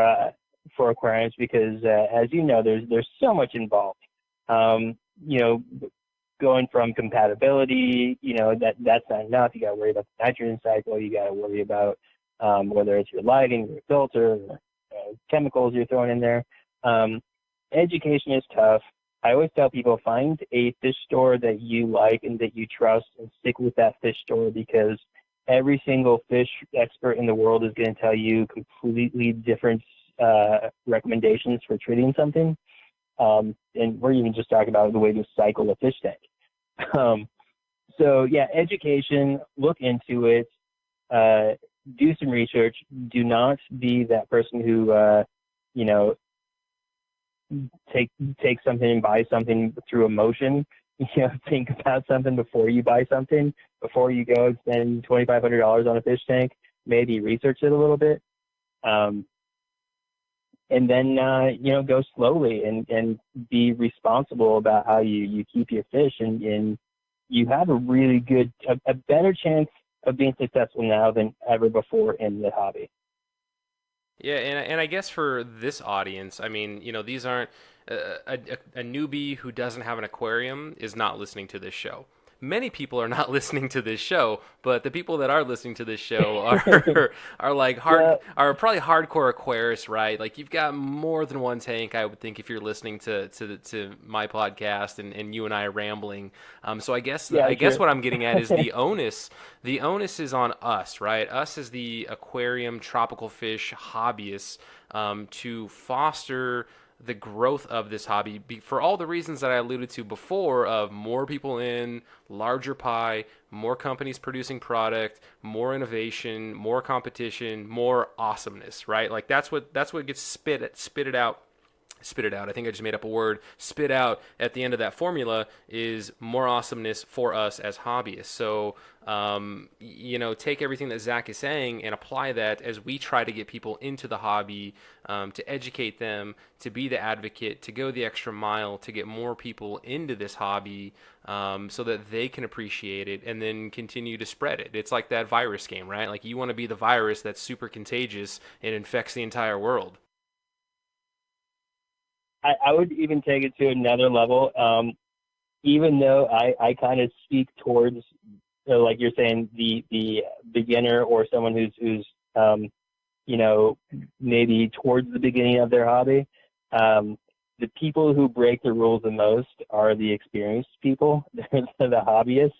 aquariums because, as you know, there's so much involved. You know, going from compatibility, you know, that's not enough. You got to worry about the nitrogen cycle. You got to worry about whether it's your lighting, your filter, chemicals you're throwing in there. Education is tough. I always tell people, find a fish store that you like and that you trust and stick with that fish store, because every single fish expert in the world is going to tell you completely different recommendations for treating something. And we're even just talking about the way to cycle a fish tank. So yeah, education, look into it, do some research. Do not be that person who, you know, take something and buy something through emotion. You know, think about something before you buy something. Before you go and spend $2,500 on a fish tank, maybe research it a little bit, and then you know, go slowly and be responsible about how you keep your fish, and you have a really good, a better chance of being successful now than ever before in the hobby. Yeah, and I guess for this audience, I mean, you know, these aren't a newbie who doesn't have an aquarium is not listening to this show. Many people are not listening to this show, but the people that are listening to this show are like Yeah, are probably hardcore aquarists, right? Like you've got more than one tank, I would think, if you're listening to my podcast and you and I are rambling. So yeah, I guess sure. what I'm getting at is the onus. The onus is on us, right? Us as the aquarium tropical fish hobbyists, to foster the growth of this hobby for all the reasons that I alluded to before, of more people in, larger pie, more companies producing product, more innovation, more competition, more awesomeness, right? Like that's what gets spit it out. I think I just made up a word. Spit out at the end of that formula is more awesomeness for us as hobbyists. So, you know, take everything that Zach is saying and apply that as we try to get people into the hobby, to educate them, to be the advocate, to go the extra mile, to get more people into this hobby, so that they can appreciate it and then continue to spread it. It's like that virus game, right? Like you want to be the virus that's super contagious and infects the entire world. I would even take it to another level. Even though I kind of speak towards, like you're saying, the beginner or someone who's you know, maybe towards the beginning of their hobby, the people who break the rules the most are the experienced people. They're the hobbyists.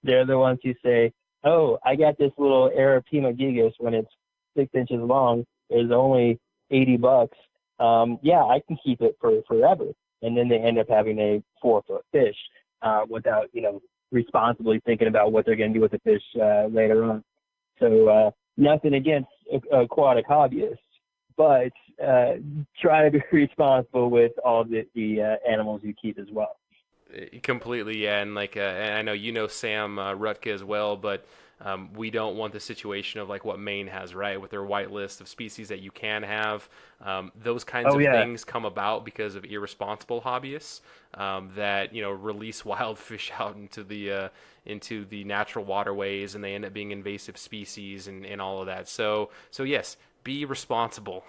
They're the ones who say, "Oh, I got this little Experpience gigas when it's 6 inches long. It's only $80. Yeah, I can keep it for forever." And then they end up having a 4 foot fish, without, you know, responsibly thinking about what they're going to do with the fish later on. So nothing against aquatic hobbyists, but try to be responsible with all the animals you keep as well. Completely, yeah, and like, and I know you know Sam Rutka as well, but we don't want the situation of like what Maine has, right, with their white list of species that you can have. Those kinds Oh of yeah. things come about because of irresponsible hobbyists, that you know release wild fish out into the natural waterways, and they end up being invasive species and all of that. So yes, be responsible.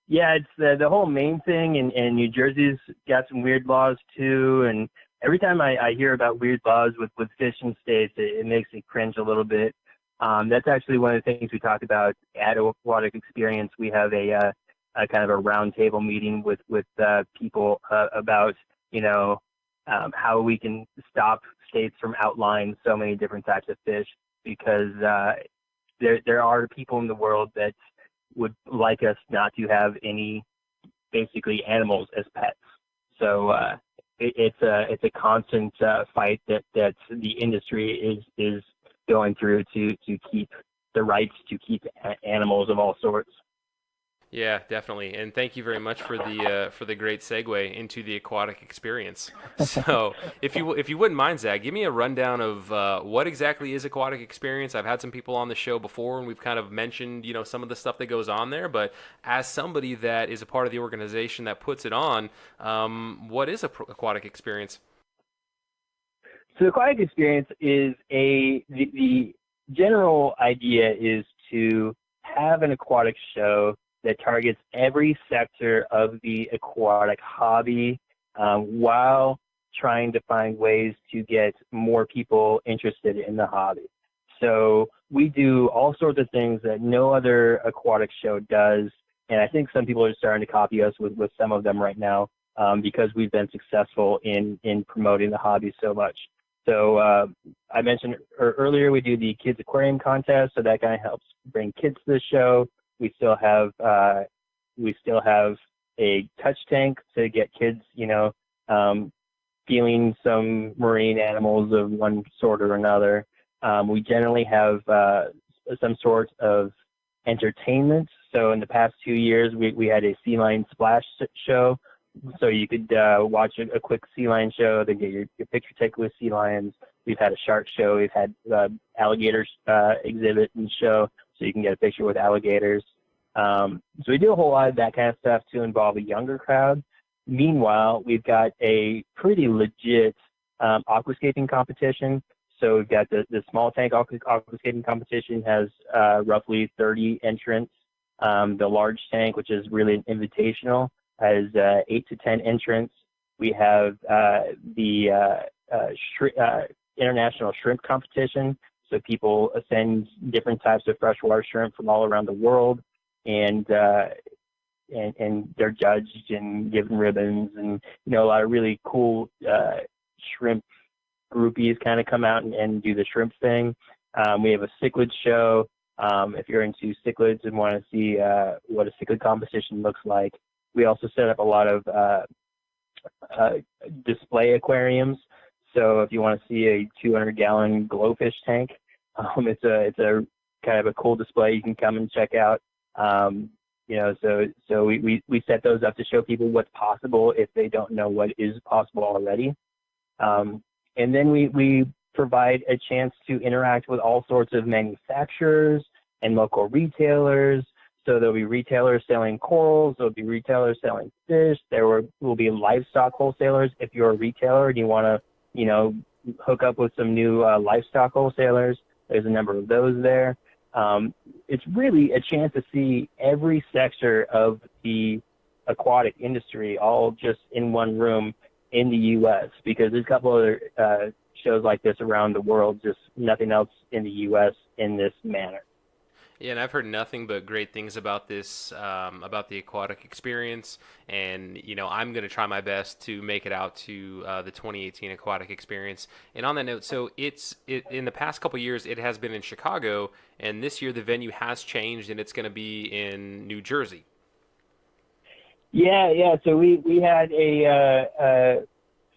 Yeah, it's the whole Maine thing, and New Jersey's got some weird laws too. And every time I hear about weird laws with fishing states, it makes me cringe a little bit. That's actually one of the things we talked about at Aquatic Experience. We have a kind of a roundtable meeting with people about, you know, how we can stop states from outlawing so many different types of fish, because there are people in the world that would like us not to have any basically animals as pets. So it's a constant fight that the industry is going through to keep the rights to keep animals of all sorts. Yeah, definitely. And thank you very much for the great segue into the aquatic experience. So, if you wouldn't mind, Zach, give me a rundown of what exactly is aquatic experience. I've had some people on the show before, and we've kind of mentioned, you know, some of the stuff that goes on there. But as somebody that is a part of the organization that puts it on, what is aquatic experience? So the Aquatic Experience is the general idea is to have an aquatic show that targets every sector of the aquatic hobby, while trying to find ways to get more people interested in the hobby. So we do all sorts of things that no other aquatic show does, and I think some people are starting to copy us with some of them right now, because we've been successful in promoting the hobby so much. So I mentioned earlier we do the Kids Aquarium contest, so that kind of helps bring kids to the show. We still have a touch tank to get kids, you know, stealing some marine animals of one sort or another. We generally have some sort of entertainment. So in the past 2 years, we had a sea lion splash show. So you could watch a quick sea lion show, then get your picture taken with sea lions. We've had a shark show. We've had alligators exhibit and show, so you can get a picture with alligators. So we do a whole lot of that kind of stuff to involve a younger crowd. Meanwhile, we've got a pretty legit aquascaping competition. So we've got the small tank aquascaping competition has roughly 30 entrants. The large tank, which is really an invitational, has 8 to 10 entrants. We have the international shrimp competition. So people send different types of freshwater shrimp from all around the world, and they're judged and given ribbons, and a lot of really cool shrimp groupies kind of come out and do the shrimp thing. We have a cichlid show. If you're into cichlids and want to see what a cichlid competition looks like. We also set up a lot of display aquariums. So if you want to see a 200-gallon glowfish tank, it's a kind of a cool display you can come and check out. So we set those up to show people what's possible if they don't know what is possible already. And then we provide a chance to interact with all sorts of manufacturers and local retailers. So there'll be retailers selling corals, there'll be retailers selling fish, there will be livestock wholesalers. If you're a retailer and you want to, hook up with some new livestock wholesalers, there's a number of those there. It's really a chance to see every sector of the aquatic industry all just in one room in the U.S., because there's a couple other shows like this around the world, just nothing else in the U.S. in this manner. Yeah, and I've heard nothing but great things about this, about the Aquatic Experience, and I'm going to try my best to make it out to the 2018 Aquatic Experience. And on that note, so in the past couple years, it has been in Chicago, and this year the venue has changed, and it's going to be in New Jersey. Yeah. So we had a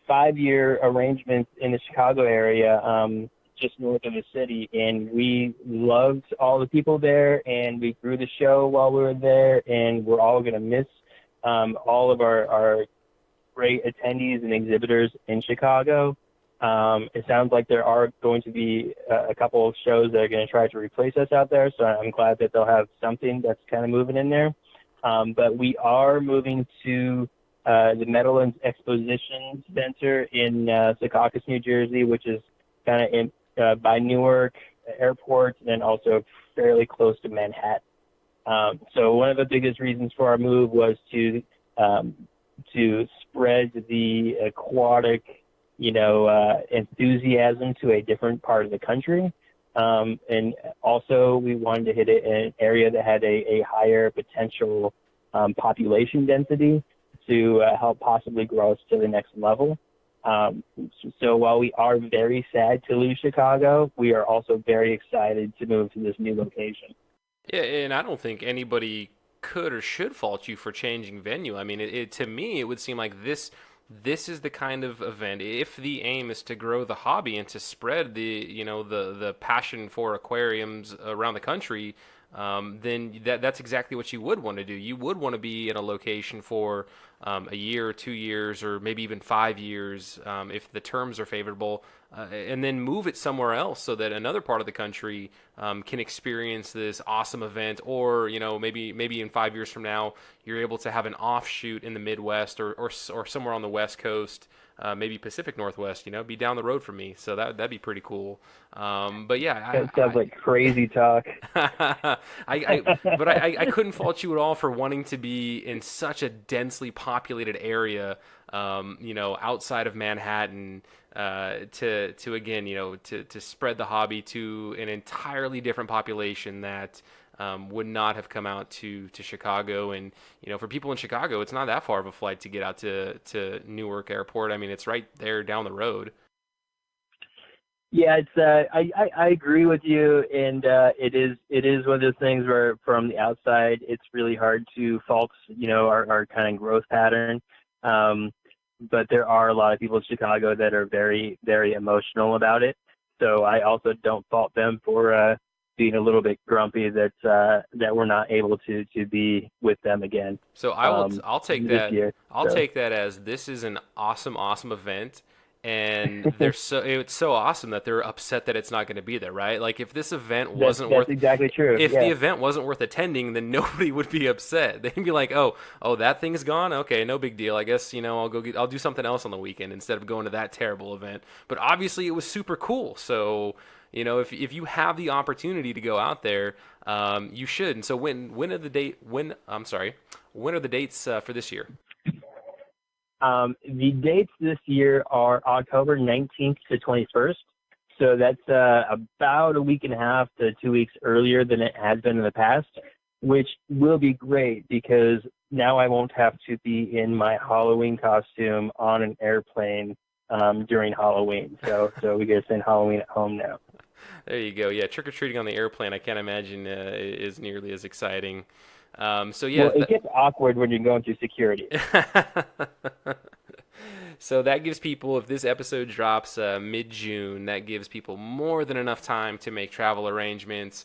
5-year arrangement in the Chicago area, just north of the city, and we loved all the people there, and we grew the show while we were there, and we're all going to miss all of our great attendees and exhibitors in Chicago. It sounds like there are going to be a couple of shows that are going to try to replace us out there, so I'm glad that they'll have something that's kind of moving in there. But we are moving to the Meadowlands Exposition Center in Secaucus, New Jersey, which is kind of by Newark Airport, and then also fairly close to Manhattan. So one of the biggest reasons for our move was to spread the aquatic, enthusiasm to a different part of the country. And also we wanted to hit an area that had a higher potential population density to help possibly grow us to the next level. So while we are very sad to lose Chicago, we are also very excited to move to this new location. Yeah, and I don't think anybody could or should fault you for changing venue. I mean, to me, it would seem like this is the kind of event, if the aim is to grow the hobby and to spread the passion for aquariums around the country, then that's exactly what you would want to do. You would want to be in a location for a year or 2 years, or maybe even 5 years, if the terms are favorable, and then move it somewhere else so that another part of the country can experience this awesome event. Or maybe in 5 years from now, you're able to have an offshoot in the Midwest or somewhere on the West Coast. Maybe Pacific Northwest, be down the road from me. So that'd be pretty cool. But yeah, that sounds like crazy talk. I couldn't fault you at all for wanting to be in such a densely populated area, outside of Manhattan, to spread the hobby to an entirely different population that would not have come out to Chicago. And for people in Chicago, it's not that far of a flight to get out to Newark Airport. I mean, it's right there down the road. Yeah, it's I agree with you, and it is one of those things where from the outside it's really hard to fault our kind of growth pattern. but there are a lot of people in Chicago that are very, very emotional about it. So I also don't fault them for being a little bit grumpy that we're not able to be with them again. So I'll take this that. year. I'll So take that as this is an awesome event, and it's so awesome that they're upset that it's not going to be there, right? Like if this event wasn't that's exactly true. if Yeah. the event wasn't worth attending, then nobody would be upset. They'd be like, oh, that thing's gone. Okay, no big deal. I guess I'll do something else on the weekend instead of going to that terrible event. But obviously, it was super cool. So if you have the opportunity to go out there, you should. And so when are the dates for this year? The dates this year are October 19th to 21st. So that's about a week and a half to 2 weeks earlier than it has been in the past, which will be great because now I won't have to be in my Halloween costume on an airplane during Halloween. So we get to spend Halloween at home now. There you go. Yeah, trick-or-treating on the airplane, I can't imagine is nearly as exciting. So yeah, well, it gets awkward when you're going through security. So that gives people, if this episode drops mid-June, that gives people more than enough time to make travel arrangements,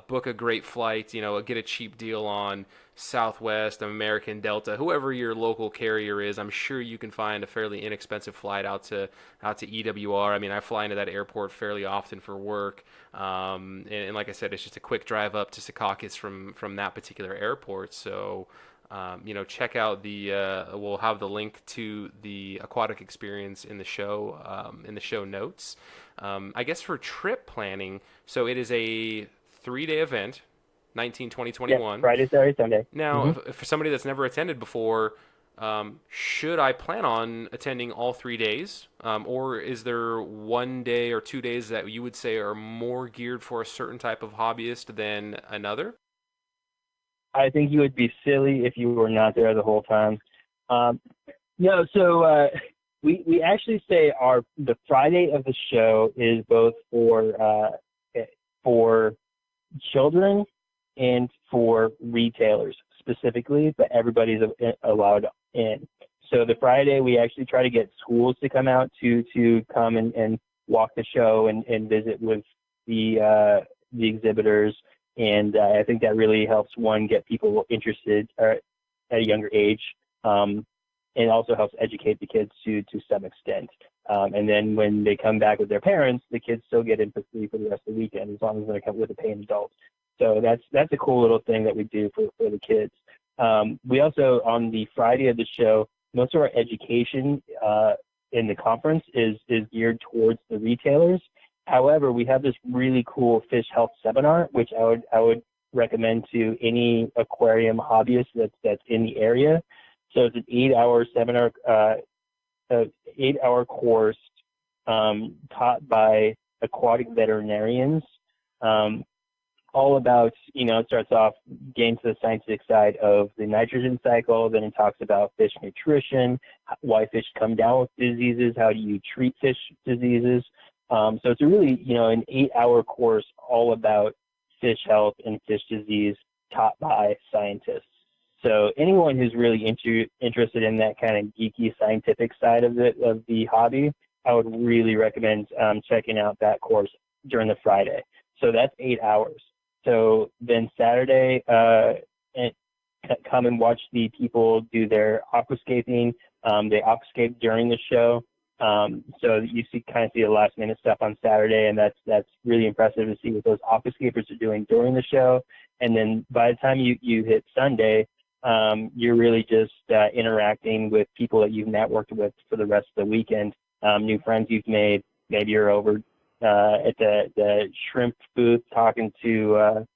book a great flight, get a cheap deal on Southwest, American, Delta, whoever your local carrier is. I'm sure you can find a fairly inexpensive flight out to EWR. I mean, I fly into that airport fairly often for work, and like I said, it's just a quick drive up to Secaucus from that particular airport. So check out we'll have the link to the Aquatic Experience in the show notes. I guess for trip planning, so it is a 3-day event, 19, 20, 21. Yep, Friday, Saturday, Sunday. Now, if for somebody that's never attended before, should I plan on attending all 3 days? Or is there 1 day or 2 days that you would say are more geared for a certain type of hobbyist than another? I think you would be silly if you were not there the whole time. We actually say the Friday of the show is both for children and for retailers specifically, but everybody's allowed in. So the Friday we actually try to get schools to come out to come and walk the show and visit with the exhibitors. And I think that really helps, one, get people interested at a younger age, and also helps educate the kids to some extent. And then when they come back with their parents, the kids still get in for free for the rest of the weekend, as long as they come with a paying adult. So that's a cool little thing that we do for the kids. We also, on the Friday of the show, most of our education in the conference is geared towards the retailers. However, we have this really cool fish health seminar, which I would recommend to any aquarium hobbyist that's in the area. So it's an 8-hour seminar, 8-hour course taught by aquatic veterinarians, all about, it starts off getting to the scientific side of the nitrogen cycle. Then it talks about fish nutrition, why fish come down with diseases, how do you treat fish diseases. So it's a really, an 8-hour course all about fish health and fish disease taught by scientists. So anyone who's really interested in that kind of geeky scientific side of the hobby, I would really recommend checking out that course during the Friday. So that's 8 hours. So then Saturday, come and watch the people do their aquascaping. They aquascape during the show. So you kind of see the last minute stuff on Saturday, and that's really impressive to see what those aquascapers are doing during the show. And then by the time you hit Sunday, you're really just interacting with people that you've networked with for the rest of the weekend, new friends you've made. Maybe you're over at the shrimp booth talking to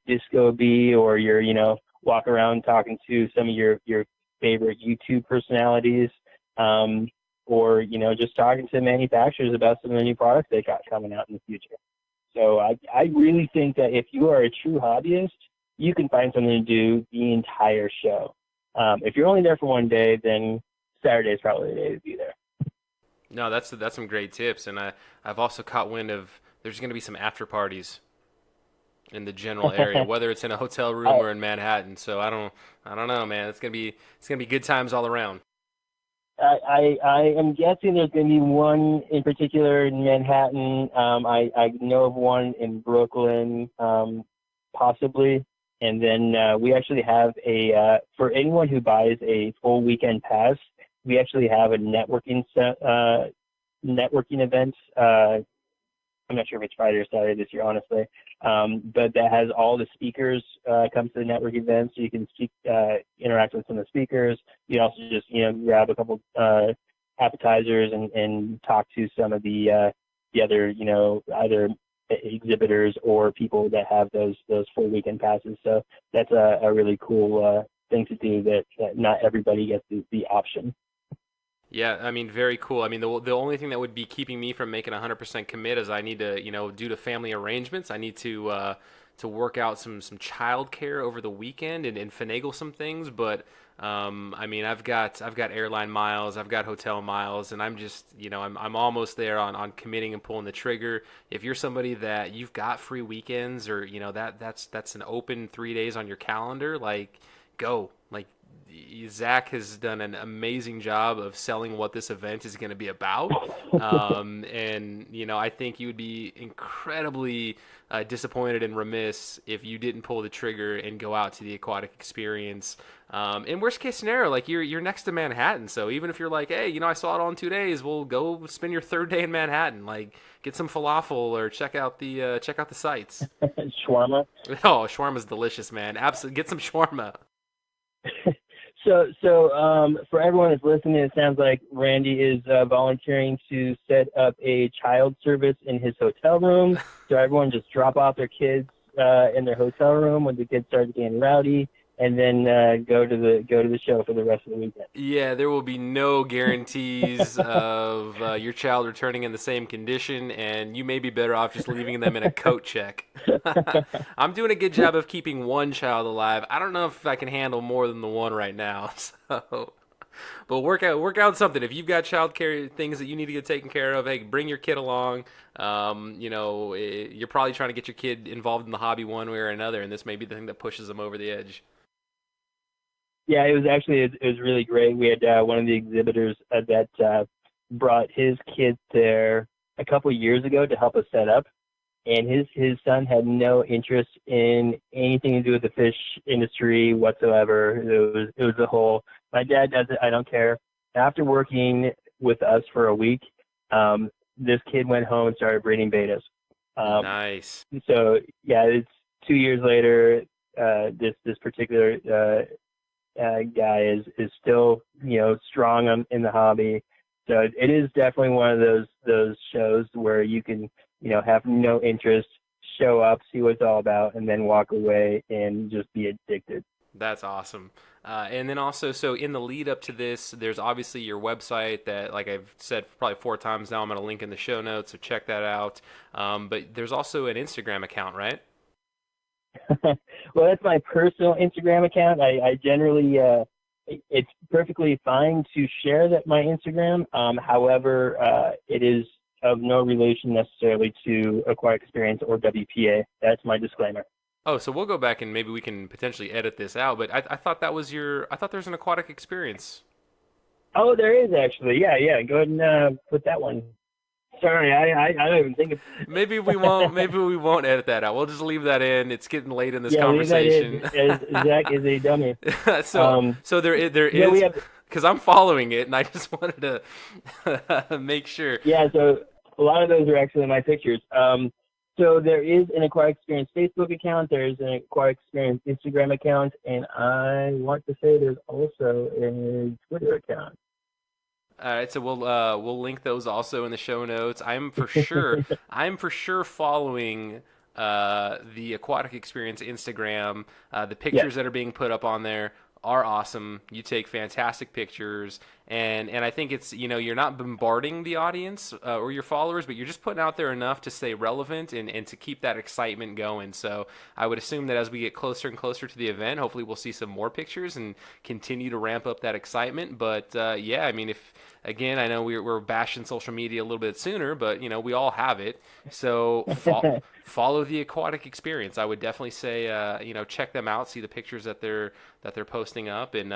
Disco Bee, or you're walk around talking to some of your favorite YouTube personalities. Or just talking to manufacturers about some of the new products they got coming out in the future. So I really think that if you are a true hobbyist, you can find something to do the entire show. If you're only there for 1 day, then Saturday is probably the day to be there. No, that's some great tips, and I've also caught wind of there's going to be some after parties in the general area, whether it's in a hotel room or in Manhattan. So I don't know, man. It's gonna be good times all around. I am guessing there's going to be one in particular in Manhattan. I know of one in Brooklyn, possibly. And then we actually have for anyone who buys a full weekend pass, we actually have a networking event. I'm not sure if it's Friday or Saturday this year, honestly. But that has all the speakers come to the network event, so you can interact with some of the speakers. You also just grab a couple appetizers and talk to some of the other either exhibitors or people that have those full weekend passes. So that's a really cool thing to do that not everybody gets the option. Yeah, I mean, very cool. I mean, the only thing that would be keeping me from making 100% commit is I need to, due to family arrangements, I need to work out some childcare over the weekend and finagle some things. But I mean, I've got airline miles, I've got hotel miles, and I'm just, I'm almost there on committing and pulling the trigger. If you're somebody that you've got free weekends or that's an open 3 days on your calendar, like go. Like Zach has done an amazing job of selling what this event is going to be about. And, I think you would be incredibly disappointed and remiss if you didn't pull the trigger and go out to the Aquatic Experience. In worst case scenario, like you're next to Manhattan. So even if you're like, hey, I saw it all in 2 days, we'll go spend your third day in Manhattan. Like get some falafel or check out the sites. Shawarma. Oh, shawarma's delicious, man. Absolutely. Get some shawarma. So for everyone that's listening, it sounds like Randy is volunteering to set up a child service in his hotel room. So everyone just drop off their kids in their hotel room when the kids start getting rowdy, and then go to the show for the rest of the weekend. Yeah, there will be no guarantees of your child returning in the same condition, and you may be better off just leaving them in a coat check. I'm doing a good job of keeping one child alive. I don't know if I can handle more than the one right now. So, but work out something. If you've got child care things that you need to get taken care of, hey, bring your kid along. You're probably trying to get your kid involved in the hobby one way or another, and this may be the thing that pushes them over the edge. Yeah, it was really great. We had one of the exhibitors that brought his kids there a couple years ago to help us set up, and his son had no interest in anything to do with the fish industry whatsoever. It was the whole, my dad does it, I don't care. After working with us for a week, this kid went home and started breeding betas. Nice. So yeah, it's 2 years later. This particular guy is still strong in the hobby. So it is definitely one of those shows where you can have no interest, show up, see what it's all about, and then walk away and just be addicted. That's awesome. And then also, so in the lead up to this, there's obviously your website that, like I've said probably 4 times now, I'm going to link in the show notes, so check that out. But there's also an Instagram account, right? Well, that's my personal Instagram account. I generally, it's perfectly fine to share my Instagram. However, it is of no relation necessarily to Aquatic Experience or WPA. That's my disclaimer. Oh, so we'll go back and maybe we can potentially edit this out, but I thought that was I thought there's an Aquatic Experience. Oh, there is actually. Yeah. Go ahead and put that one. Sorry, I don't even think of. Maybe we won't edit that out. We'll just leave that in. It's getting late in this conversation. Leave that in, as Zach is a dummy. So there is, because I'm following it, and I just wanted to make sure. Yeah, so a lot of those are actually my pictures. So there is an Aquatic Experience Facebook account. There's an Aquatic Experience Instagram account, and I want to say there's also a Twitter account. All right, so we'll link those also in the show notes. I'm for sure following the Aquatic Experience Instagram. The pictures that are being put up on there are awesome. You take fantastic pictures, and I think it's you're not bombarding the audience or your followers, but you're just putting out there enough to stay relevant and to keep that excitement going. So I would assume that as we get closer and closer to the event, hopefully we'll see some more pictures and continue to ramp up that excitement. But yeah, I mean, if again, I know we're bashing social media a little bit sooner, but we all have it. So follow the Aquatic Experience. I would definitely say check them out, see the pictures that they're posting up, and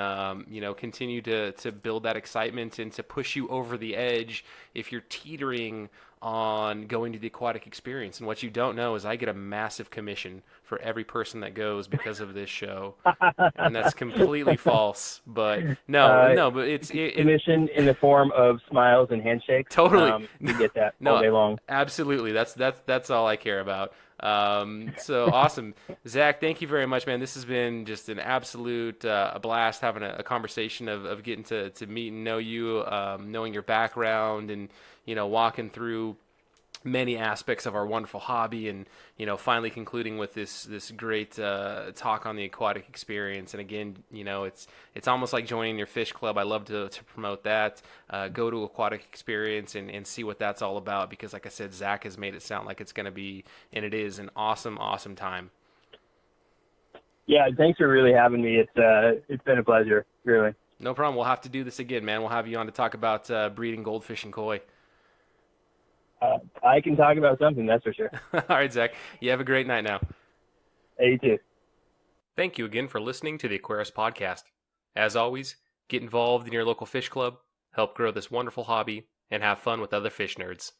continue to build that excitement and to push you over the edge if you're teetering on going to the Aquatic Experience. And what you don't know is I get a massive commission for every person that goes because of this show. And that's completely false. But but it's commission in the form of smiles and handshakes. Totally. You get that all day long. Absolutely. That's all I care about. So awesome. Zach, thank you very much, man. This has been just an absolute a blast having a conversation of getting to meet and know you, knowing your background and, walking through many aspects of our wonderful hobby and, finally concluding with this great talk on the Aquatic Experience. And again, it's almost like joining your fish club. I love to promote that. Go to Aquatic Experience and see what that's all about because, like I said, Zach has made it sound like it's going to be, and it is, an awesome, awesome time. Yeah, thanks for really having me. It's been a pleasure, really. No problem. We'll have to do this again, man. We'll have you on to talk about breeding goldfish and koi. I can talk about something, that's for sure. All right, Zach. You have a great night now. Hey, you too. Thank you again for listening to the Aquarius Podcast. As always, get involved in your local fish club, help grow this wonderful hobby, and have fun with other fish nerds.